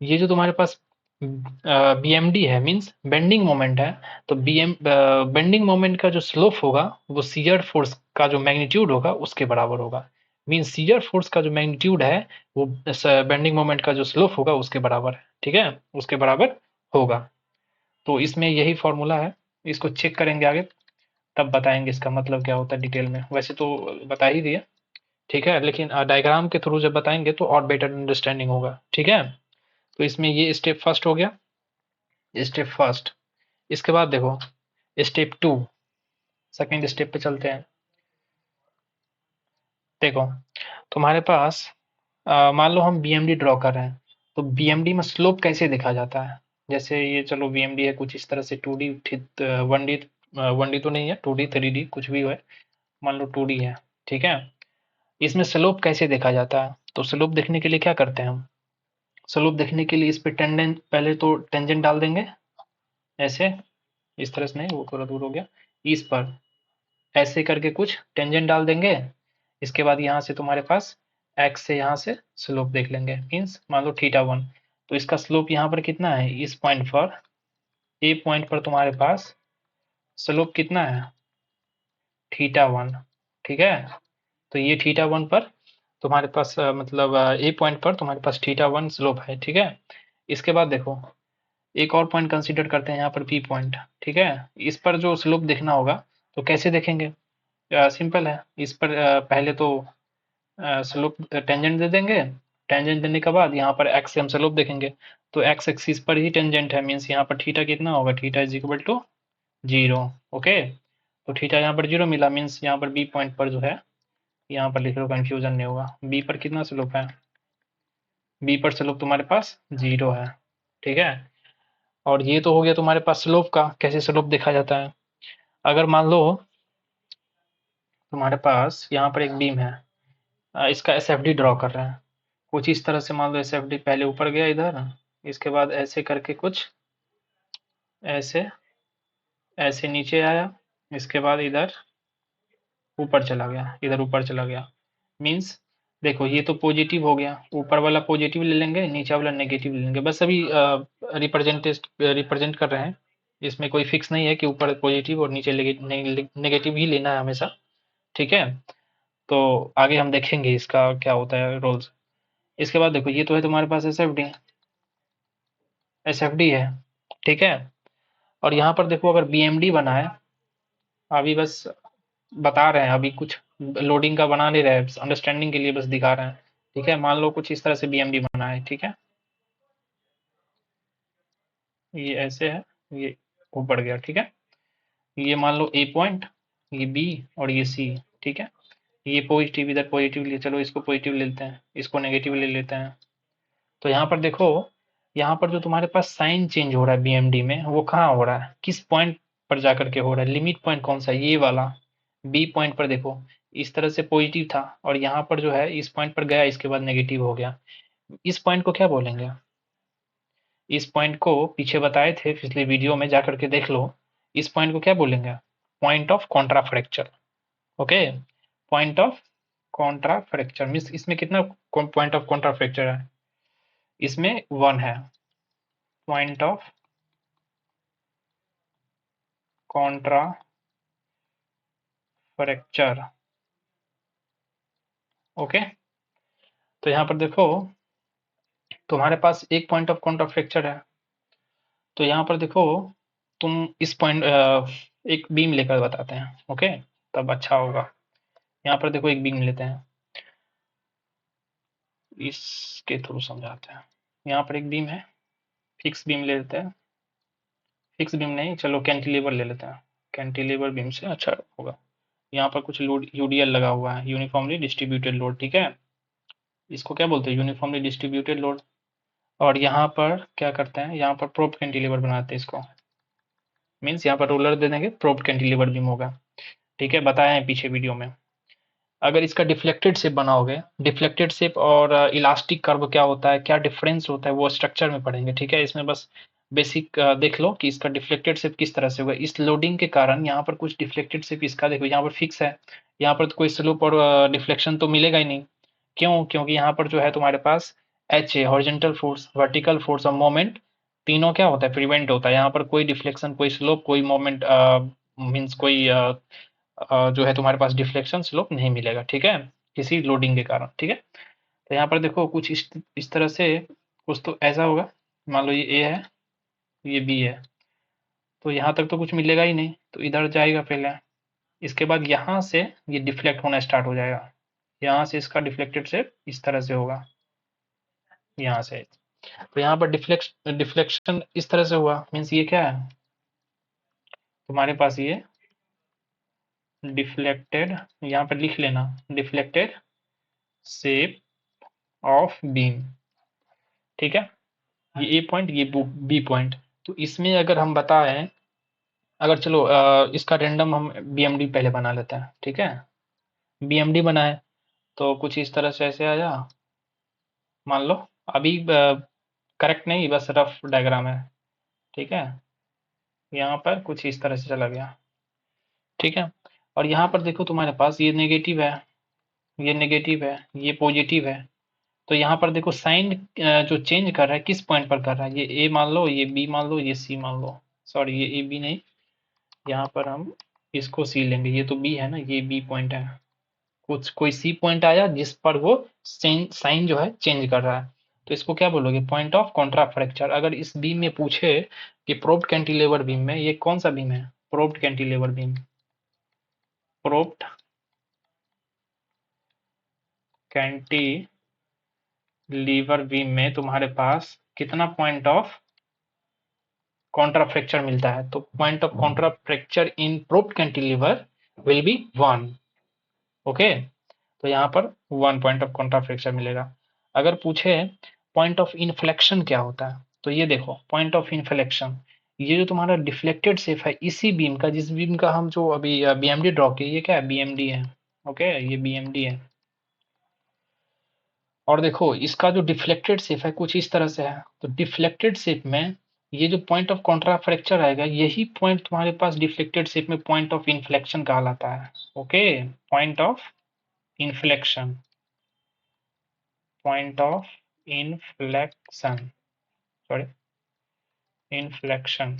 ये जो तुम्हारे पास बीएमडी है मींस बेंडिंग मोमेंट है, तो बेंडिंग मोमेंट का जो स्लोप होगा वो शियर फोर्स का जो मैग्नीट्यूड होगा उसके बराबर होगा। मींस शियर फोर्स का जो मैग्नीट्यूड है वो बेंडिंग मोमेंट का जो स्लोप होगा उसके बराबर है, ठीक है, उसके बराबर होगा। तो इसमें यही फॉर्मूला है, इसको चेक करेंगे आगे, तब बताएंगे इसका मतलब क्या होता है डिटेल में। वैसे तो बता ही दिया, ठीक है, लेकिन डायग्राम के थ्रू जब बताएंगे तो और बेटर अंडरस्टैंडिंग होगा, ठीक है। तो इसमें ये स्टेप फर्स्ट हो गया, स्टेप फर्स्ट। इसके बाद देखो स्टेप टू, सेकेंड स्टेप पे चलते हैं। देखो तुम्हारे पास मान लो हम बीएमडी ड्रॉ कर रहे हैं, तो बीएमडी में स्लोप कैसे देखा जाता है? जैसे ये चलो बीएमडी है कुछ इस तरह से 2D, 1D, 1D तो नहीं है, 2D 3D कुछ भी है, मान लो 2D है, ठीक है। इसमें स्लोप कैसे देखा जाता है? तो स्लोप देखने के लिए क्या करते हैं हम? स्लोप देखने के लिए इस पे टेंजेंट, पहले तो टेंजेंट डाल देंगे ऐसे, इस तरह से नहीं, वो थोड़ा दूर हो गया, इस पर ऐसे करके कुछ टेंजेंट डाल देंगे। इसके बाद यहाँ से तुम्हारे पास एक्स से यहाँ से स्लोप देख लेंगे, मीन्स मान लो थीटा 1, तो इसका स्लोप यहाँ पर कितना है? इस पॉइंट पर, ए पॉइंट पर तुम्हारे पास स्लोप कितना है? थीटा 1, ठीक है। तो ये थीटा 1 पर तुम्हारे पास मतलब ए पॉइंट पर तुम्हारे पास थीटा 1 स्लोप है, ठीक है। इसके बाद देखो एक और पॉइंट कंसीडर करते हैं यहाँ पर बी पॉइंट, ठीक है। इस पर जो स्लोप देखना होगा तो कैसे देखेंगे? सिंपल है, इस पर पहले तो स्लोप टेंजेंट दे देंगे, टेंजेंट देने के बाद यहाँ पर एक्स से हम स्लोप देखेंगे, तो एक्स एक्सिस पर ही टेंजेंट है, मीन्स यहाँ पर थीटा कितना होगा? Theta is equal to 0, okay. तो थीटा यहाँ पर 0 मिला, मीन्स यहाँ पर बी पॉइंट पर जो है, यहाँ पर लिख लो कंफ्यूजन नहीं होगा, बी पर कितना स्लोप है? बी पर स्लोप तुम्हारे पास 0 है, ठीक है। और ये तो हो गया तुम्हारे पास स्लोप का, कैसे स्लोप देखा जाता है। अगर मान लो तुम्हारे पास यहाँ पर एक बीम है, इसका एस एफ डी ड्रॉ कर रहे हैं, कुछ इस तरह से मान लो एस एफ डी पहले ऊपर गया इधर, इसके बाद ऐसे करके कुछ ऐसे ऐसे नीचे आया, इसके बाद इधर ऊपर चला गया, इधर ऊपर चला गया। मीन्स देखो ये तो पॉजिटिव हो गया, ऊपर वाला पॉजिटिव ले लेंगे, नीचे वाला नेगेटिव ले लेंगे, बस अभी रिप्रेजेंट कर रहे हैं, इसमें कोई फिक्स नहीं है कि ऊपर पॉजिटिव और नीचे नेगेटिव ही लेना है हमेशा, ठीक है। तो आगे हम देखेंगे इसका क्या होता है रोल्स। इसके बाद देखो ये तो है तुम्हारे पास एस एफ डी है, ठीक है। और यहाँ पर देखो अगर बीएमडी बना है, अभी बस बता रहे हैं, अभी कुछ लोडिंग का बना नहीं रहे, अंडरस्टैंडिंग के लिए बस दिखा रहे हैं, ठीक है। मान लो कुछ इस तरह से बीएमडी बना है, ठीक है, ये ऐसे है, ये ऊपर गया, ठीक है। ये मान लो ए पॉइंट, ये बी और ये सी, ठीक है। ये पॉजिटिव, इधर पॉजिटिव लिए, चलो इसको पॉजिटिव ले लेते हैं, इसको नेगेटिव ले लेते हैं। तो यहाँ पर देखो, यहाँ पर जो तुम्हारे पास साइन चेंज हो रहा है बीएमडी में, वो कहाँ हो रहा है? किस पॉइंट पर जाकर के हो रहा है? लिमिट पॉइंट कौन सा है? ये वाला बी पॉइंट पर देखो, इस तरह से पॉजिटिव था और यहाँ पर जो है इस पॉइंट पर गया, इसके बाद नेगेटिव हो गया। इस पॉइंट को क्या बोलेंगे? इस पॉइंट को पीछे बताए थे पिछले वीडियो में, जाकर के देख लो। इस पॉइंट को क्या बोलेंगे? Point of Contra fracture, okay. Point of Contra fracture means इसमें कितना पॉइंट ऑफ कॉन्ट्रा फ्रैक्चर है? इसमें 1 है, point of Contra fracture. Okay, तो यहाँ पर देखो तुम्हारे पास एक पॉइंट ऑफ कॉन्ट्रा फ्रैक्चर है, तो यहाँ पर देखो तुम इस पॉइंट एक बीम लेकर बताते हैं। ओके, तब अच्छा होगा। यहाँ पर देखो एक बीम लेते हैं, इसके थ्रू समझाते हैं। यहाँ पर एक बीम है, फिक्स बीम ले लेते हैं, फिक्स बीम नहीं, चलो कैंटिलीवर ले लेते हैं, कैंटिलीवर बीम से अच्छा होगा। यहाँ पर कुछ लोड यूडीएल लगा हुआ है, यूनिफॉर्मली डिस्ट्रीब्यूटेड लोड, ठीक है, इसको क्या बोलते हैं, यूनिफॉर्मली डिस्ट्रीब्यूटेड लोड। और यहाँ पर क्या करते हैं, यहाँ पर प्रोब कैंटिलीवर बनाते हैं इसको, मीन्स यहाँ पर रोलर दे देंगे, प्रोब कैंटिलीवर बीम होगा, ठीक है, बताया है पीछे वीडियो में। अगर इसका डिफ्लेक्टेड शेप बनाओगे, डिफ्लेक्टेड शेप और इलास्टिक कर्व क्या होता है, क्या डिफरेंस होता है, वो स्ट्रक्चर में पढ़ेंगे, ठीक है। इसमें बस बेसिक देख लो कि इसका डिफ्लेक्टेड शेप किस तरह से होगा। इस लोडिंग के कारण यहाँ पर कुछ डिफ्लेक्टेड शेप इसका देखो, यहाँ पर फिक्स है, यहाँ पर तो कोई स्लोप और डिफ्लेक्शन तो मिलेगा ही नहीं। क्यों? क्योंकि यहाँ पर जो है तुम्हारे पास H A horizontal force, vertical force और मोमेंट तीनों क्या होता है, प्रिवेंट होता है। यहाँ पर कोई डिफ्लेक्शन, कोई स्लोप, कोई मोमेंट मीन्स कोई जो है तुम्हारे पास डिफ्लेक्शन स्लोप नहीं मिलेगा, ठीक है, किसी लोडिंग के कारण, ठीक है। तो यहाँ पर देखो कुछ इस तरह से, कुछ तो ऐसा होगा, मान लो ये ए है, ये बी है, तो यहाँ तक तो कुछ मिलेगा ही नहीं, तो इधर जाएगा पहले, इसके बाद यहाँ से ये डिफ्लेक्ट होना स्टार्ट हो जाएगा, यहाँ से इसका डिफ्लेक्टेड शेप इस तरह से होगा, यहाँ से। तो यहाँ पर डिफ्लेक्शन इस तरह से हुआ, मीन्स ये क्या है तुम्हारे पास, ये डिफ्लेक्टेड, यहाँ पर लिख लेना, डिफ्लेक्टेड शेप ऑफ बीम, ठीक है, ये ए पॉइंट, ये बी पॉइंट। तो इसमें अगर हम बताएं, अगर चलो इसका रैंडम हम बीएमडी पहले बना लेते हैं, ठीक है, बीएमडी बनाए तो कुछ इस तरह से ऐसे आया, मान लो अभी करेक्ट नहीं, बस रफ डायग्राम है, ठीक है, यहाँ पर कुछ इस तरह से चला गया, ठीक है। और यहाँ पर देखो तुम्हारे पास ये नेगेटिव है, ये नेगेटिव है, ये पॉजिटिव है, तो यहाँ पर देखो साइन जो चेंज कर रहा है किस पॉइंट पर कर रहा है, ये ए मान लो, ये बी मान लो, ये सी मान लो, सॉरी ये ए बी नहीं, यहाँ पर हम इसको सी लेंगे, ये तो बी है ना, ये बी पॉइंट है, कुछ कोई सी पॉइंट आया जिस पर वो साइन जो है चेंज कर रहा है, तो इसको क्या बोलोगे, पॉइंट ऑफ कॉन्ट्रा फ्रैक्चर। अगर इस बीम में पूछे कि प्रोब्ड कैंटिलीवर बीम में ये कौन सा बीम है, probed cantilever beam, probed cantilever beam में तुम्हारे पास कितना पॉइंट ऑफ कॉन्ट्रा फ्रैक्चर मिलता है, तो point of Contra fracture in probed cantilever will be 1। Okay, तो यहाँ पर 1 पॉइंट ऑफ कॉन्ट्रा फ्रैक्चर मिलेगा। अगर पूछे पॉइंट ऑफ इन्फ्लेक्शन क्या होता है, तो ये देखो पॉइंट ऑफ इन्फ्लेक्शन, ये जो तुम्हारा डिफ्लेक्टेड शेप है इसी बीम का, जिस बीम का हम जो अभी बीएमडी ड्रॉ किए, ये क्या है, बीएमडी है, ओके, ये बीएमडी है। और देखो इसका जो डिफ्लेक्टेड शेप है कुछ इस तरह से है, तो डिफ्लेक्टेड शेप में ये जो पॉइंट ऑफ कॉन्ट्रा फ्रैक्चर आएगा, यही पॉइंट तुम्हारे पास डिफ्लेक्टेड शेप में पॉइंट ऑफ इन्फ्लेक्शन कहलाता है। Okay, point of inflection, point of inflection, sorry inflection,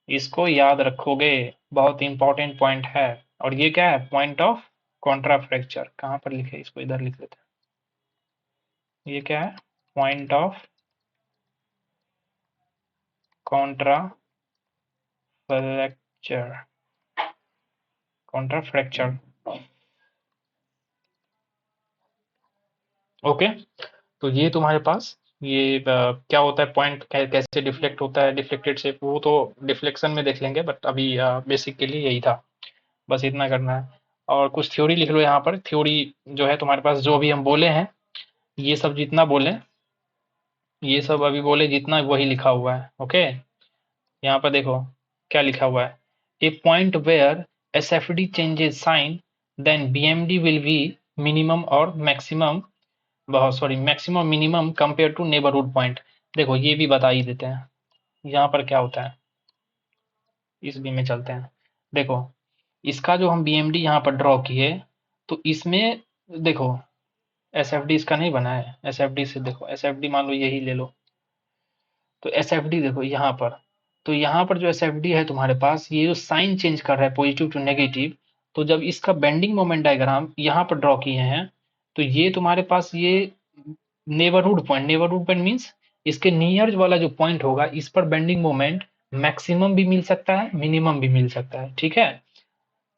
इसको याद रखोगे, बहुत इंपॉर्टेंट पॉइंट है। और ये क्या है, पॉइंट ऑफ कॉन्ट्रा फ्रैक्चर, कहाँ पर लिखे, इसको इधर लिख लेते हैं, ये क्या है, point of Contra fracture, Contra fracture, okay. तो ये तुम्हारे पास ये क्या होता है, पॉइंट कैसे डिफ्लेक्ट होता है, डिफ्लेक्टेड शेप, वो तो डिफ्लेक्शन में देख लेंगे, बट अभी बेसिक के लिए यही था, बस इतना करना है। और कुछ थ्योरी लिख लो यहाँ पर, थ्योरी जो है तुम्हारे पास, जो भी हम बोले हैं ये सब जितना बोले, ये सब अभी बोले जितना, वही लिखा हुआ है, ओके। यहाँ पर देखो क्या लिखा हुआ है, a point where SFD changes sign then BMD will be minimum और मैक्सिमम, बहुत sorry maximum minimum compare to neighbourhood point. देखो ये भी बता ही देते हैं, यहाँ पर क्या होता है, इस बी में चलते हैं। देखो इसका जो हम बीएमडी यहाँ पर ड्रॉ किए, तो इसमें देखो SFD इसका नहीं बना है। SFD से देखो, SFD मान लो यही ले लो, तो SFD देखो यहाँ पर, तो यहाँ पर जो SFD है तुम्हारे पास, ये जो साइन चेंज कर रहा है पॉजिटिव टू नेगेटिव, तो जब इसका बेंडिंग मोमेंट डायग्राम यहाँ पर ड्रॉ किए हैं, तो ये तुम्हारे पास ये नेबरहुड पॉइंट मीन्स इसके नियर वाला जो पॉइंट होगा, इस पर बेंडिंग मोमेंट मैक्सिमम भी मिल सकता है, मिनिमम भी मिल सकता है, ठीक है।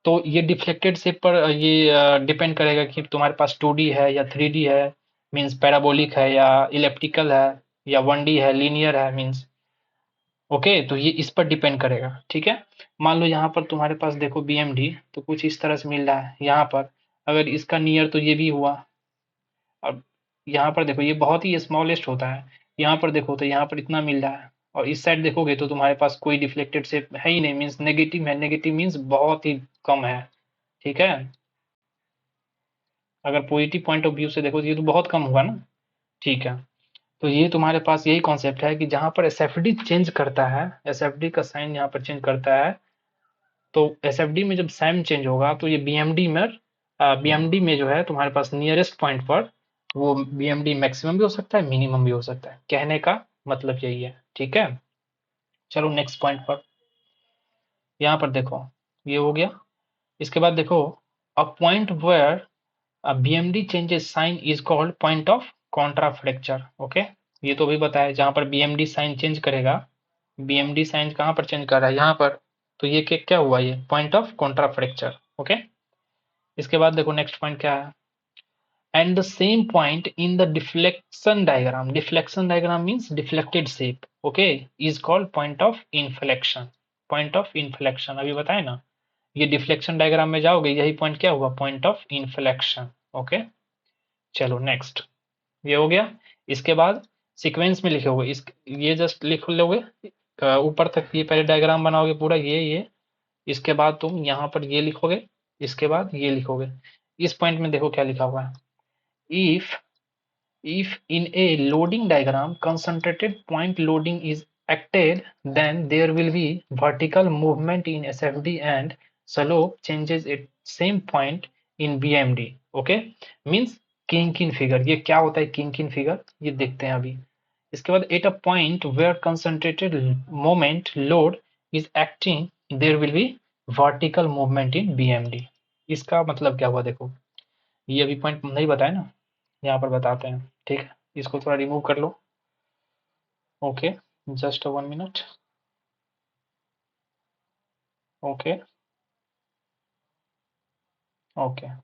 तो ये डिफ्लेक्टेड शेप पर ये डिपेंड करेगा कि तुम्हारे पास 2D है या 3D है, मीन्स पैराबोलिक है या इलेप्टिकल है या 1D है, लीनियर है मीन्स, ओके। तो ये इस पर डिपेंड करेगा, ठीक है। मान लो यहाँ पर तुम्हारे पास देखो BMD, तो कुछ इस तरह से मिल रहा है यहाँ पर, अगर इसका नियर तो ये भी हुआ। अब यहाँ पर देखो ये बहुत ही स्मॉलेस्ट होता है, यहाँ पर देखो तो यहाँ पर इतना मिल रहा है, और इस साइड देखोगे तो तुम्हारे पास कोई डिफ्लेक्टेड शेप है ही नहीं, मीन्स नेगेटिव है, नेगेटिव मीन्स बहुत ही कम है, ठीक है। अगर पॉजिटिव पॉइंट ऑफ व्यू से देखो तो ये तो बहुत कम हुआ ना, ठीक है। तो ये तुम्हारे पास यही कॉन्सेप्ट है कि जहां पर SFD चेंज करता है, SFD का साइन यहाँ पर चेंज करता है, तो SFD में जब साइन चेंज होगा तो ये BMD में जो है तुम्हारे पास नियरेस्ट पॉइंट पर वो BMD मैक्सिमम भी हो सकता है, मिनिमम भी हो सकता है, कहने का मतलब यही है, ठीक है। चलो नेक्स्ट पॉइंट पर, यहाँ पर देखो ये हो गया। इसके बाद देखो, a point where BMD changes sign is called point of contraflexure, okay. ये तो भी बताया, जहां पर BMD साइन चेंज करेगा, BMD साइन कहाँ पर चेंज कर रहा है, यहाँ पर, तो ये क्या हुआ, ये पॉइंट ऑफ कॉन्ट्राफ्लेक्चर, ओके। इसके बाद देखो नेक्स्ट पॉइंट क्या है, and the same point in the deflection diagram means deflected shape, okay, is called point of inflection, point of inflection, अभी बताए ना। ये डिफ्लेक्शन डायग्राम में जाओगे, यही पॉइंट क्या हुआ, पॉइंट ऑफ इन्फ्लेक्शन, ओके। चलो नेक्स्ट, ये हो गया। इसके बाद सीक्वेंस में लिखोगे, इस ये जस्ट लिख लोगे, ऊपर तक ये पहले डायग्राम बनाओगे पूरा, ये इसके बाद तुम यहाँ पर ये लिखोगे, इसके बाद ये लिखोगे। इस पॉइंट में देखो क्या लिखा हुआ है, if if in a loading diagram concentrated point loading is acted, then there will be vertical movement in SFD and slope changes at same point in BMD, okay, means king figure. ये क्या होता है king figure, ये देखते हैं अभी। इसके बाद at a point where concentrated moment load is acting, there will be vertical movement in BMD। इसका मतलब क्या हुआ देखो, ये अभी पॉइंट नहीं बताया ना, यहाँ पर बताते हैं, ठीक है। इसको थोड़ा रिमूव कर लो, okay, just 1 minute, okay, okay,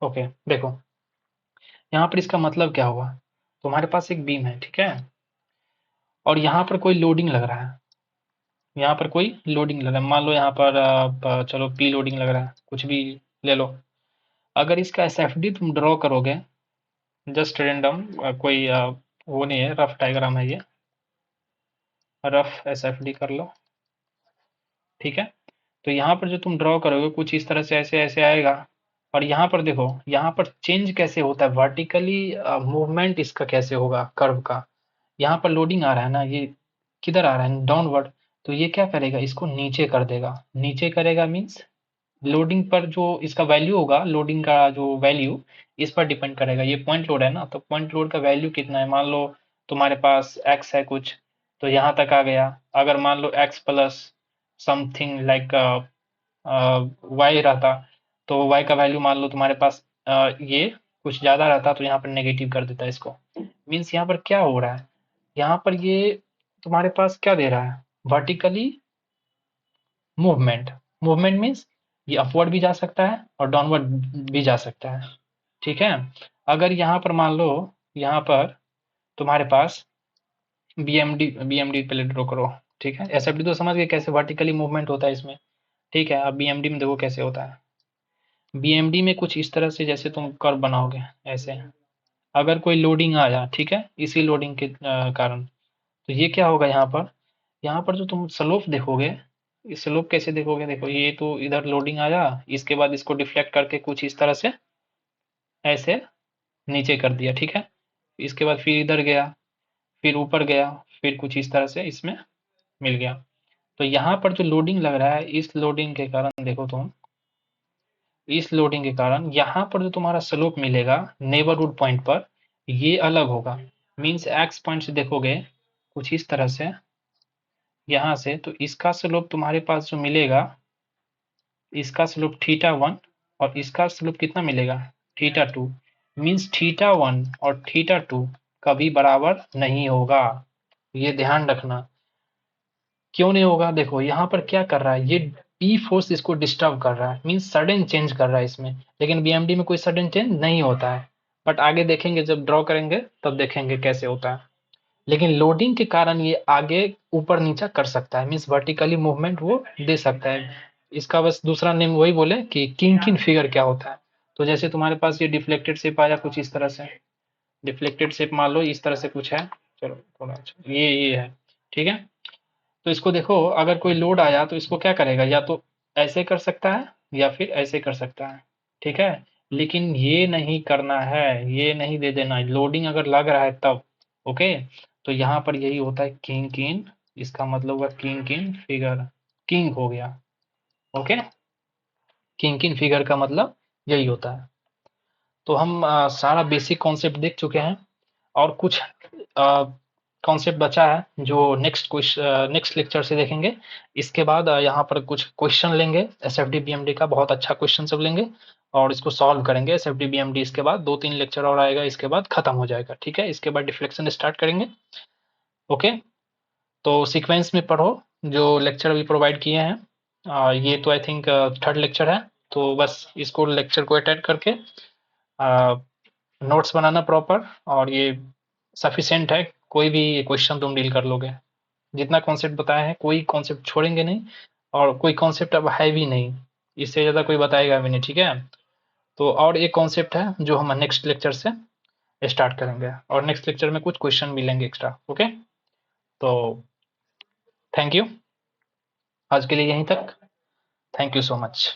okay. देखो यहाँ पर इसका मतलब क्या हुआ, तुम्हारे पास एक बीम है, ठीक है, और यहाँ पर कोई लोडिंग लग रहा है, यहाँ पर कोई लोडिंग लग रहा है, मान लो यहाँ पर चलो P लोडिंग लग रहा है, कुछ भी ले लो। अगर इसका SFD तुम ड्रॉ करोगे, जस्ट रेंडम, कोई वो नहीं है, रफ डायग्राम है ये, रफ SFD कर लो, ठीक है। तो यहाँ पर जो तुम ड्रॉ करोगे कुछ इस तरह से ऐसे ऐसे आएगा, और यहाँ पर देखो, यहाँ पर चेंज कैसे होता है वर्टिकली, मूवमेंट इसका कैसे होगा कर्व का, यहाँ पर लोडिंग आ रहा है ना, ये किधर आ रहा है डाउनवर्ड, तो ये क्या करेगा, इसको नीचे कर देगा, नीचे करेगा मीन्स लोडिंग पर जो इसका वैल्यू होगा, लोडिंग का जो वैल्यू इस पर डिपेंड करेगा, ये पॉइंट लोड है ना, तो पॉइंट लोड का वैल्यू कितना है, मान लो तुम्हारे पास x है कुछ, तो यहाँ तक आ गया। अगर मान लो x plus something like y रहता, तो y का वैल्यू मान लो तुम्हारे पास ये कुछ ज्यादा रहता, तो यहाँ पर नेगेटिव कर देता है इसको, मीन्स यहाँ पर क्या हो रहा है, यहाँ पर ये तुम्हारे पास क्या दे रहा है, वर्टिकली मूवमेंट, मूवमेंट मीन्स ये अपवर्ड भी जा सकता है और डाउनवर्ड भी जा सकता है, ठीक है। अगर यहाँ पर मान लो, यहाँ पर तुम्हारे पास BMD पहले ड्रॉ करो, ठीक है। SFD तो समझ गए कैसे वर्टिकली मूवमेंट होता है इसमें, ठीक है। अब BMD में देखो कैसे होता है, BMD में कुछ इस तरह से जैसे तुम कर्व बनाओगे ऐसे, अगर कोई लोडिंग आया, ठीक है, इसी लोडिंग के कारण, तो ये क्या होगा यहाँ पर जो तुम स्लोप देखोगे, इस स्लोप कैसे देखोगे, देखो ये तो इधर लोडिंग आया, इसके बाद इसको डिफ्लेक्ट करके कुछ इस तरह से ऐसे नीचे कर दिया, ठीक है। इसके बाद फिर इधर गया, फिर ऊपर गया, फिर कुछ इस तरह से इसमें मिल गया। तो यहाँ पर जो लोडिंग लग रहा है, इस लोडिंग के कारण देखो तुम, इस लोडिंग के कारण यहाँ पर जो तुम्हारा स्लोप मिलेगा नेबरहुड पॉइंट पर, ये अलग होगा। मीन्स एक्स पॉइंट से देखोगे कुछ इस तरह से यहाँ से, तो इसका स्लोप तुम्हारे पास जो मिलेगा, इसका स्लोप θ1 और इसका स्लोप कितना मिलेगा θ2। मीन्स θ1 और θ2 कभी बराबर नहीं होगा, ये ध्यान रखना। क्यों नहीं होगा, देखो यहाँ पर क्या कर रहा है, ये पी फोर्स इसको डिस्टर्ब कर रहा है, मीन्स सडन चेंज कर रहा है इसमें। लेकिन बीएमडी में कोई सडन चेंज नहीं होता है, बट आगे देखेंगे, जब ड्रॉ करेंगे तब देखेंगे कैसे होता है। लेकिन लोडिंग के कारण ये आगे ऊपर नीचा कर सकता है, मीन्स वर्टिकली मूवमेंट वो दे सकता है। इसका बस दूसरा नेम वही बोले कि किंग फिगर क्या होता है। तो जैसे तुम्हारे पास ये डिफ्लेक्टेड शेप आया कुछ इस तरह से, डिफ्लेक्टेड शेप मान लो इस तरह से कुछ है, चलो थोड़ा अच्छा ये है, ठीक है। तो इसको देखो, अगर कोई लोड आया तो इसको क्या करेगा, या तो ऐसे कर सकता है या फिर ऐसे कर सकता है, ठीक है। लेकिन ये नहीं करना है, ये नहीं दे देना, लोडिंग अगर लग रहा है तब। ओके, तो यहाँ पर यही होता है किंग किन, इसका मतलब हुआ किंग किन फिगर, किंग हो गया। ओके, किंग किन फिगर का मतलब यही होता है। तो हम सारा बेसिक कॉन्सेप्ट देख चुके हैं, और कुछ कॉन्सेप्ट बचा है जो नेक्स्ट लेक्चर से देखेंगे। इसके बाद यहाँ पर कुछ क्वेश्चन लेंगे S F D B M D का, बहुत अच्छा क्वेश्चन सब लेंगे और इसको सॉल्व करेंगे S F D B M D. इसके बाद 2-3 लेक्चर और आएगा, इसके बाद खत्म हो जाएगा, ठीक है। इसके बाद डिफ्लेक्शन स्टार्ट करेंगे। ओके, तो सीक्वेंस में पढ़ो जो लेक्चर अभी प्रोवाइड किए हैं। ये तो आई थिंक थर्ड लेक्चर है, तो बस इसको लेक्चर को अटेंड करके नोट्स बनाना प्रॉपर, और ये सफिशिएंट है। कोई भी क्वेश्चन तुम डील कर लोगे, जितना कॉन्सेप्ट बताया है कोई कॉन्सेप्ट छोड़ेंगे नहीं, और कोई कॉन्सेप्ट अब है भी नहीं, इससे ज़्यादा कोई बताएगा भी नहीं, ठीक है। तो और एक कॉन्सेप्ट है जो हम नेक्स्ट लेक्चर से स्टार्ट करेंगे, और नेक्स्ट लेक्चर में कुछ क्वेश्चन भी लेंगे एक्स्ट्रा। ओके, तो थैंक यू, आज के लिए यहीं तक। Thank you so much.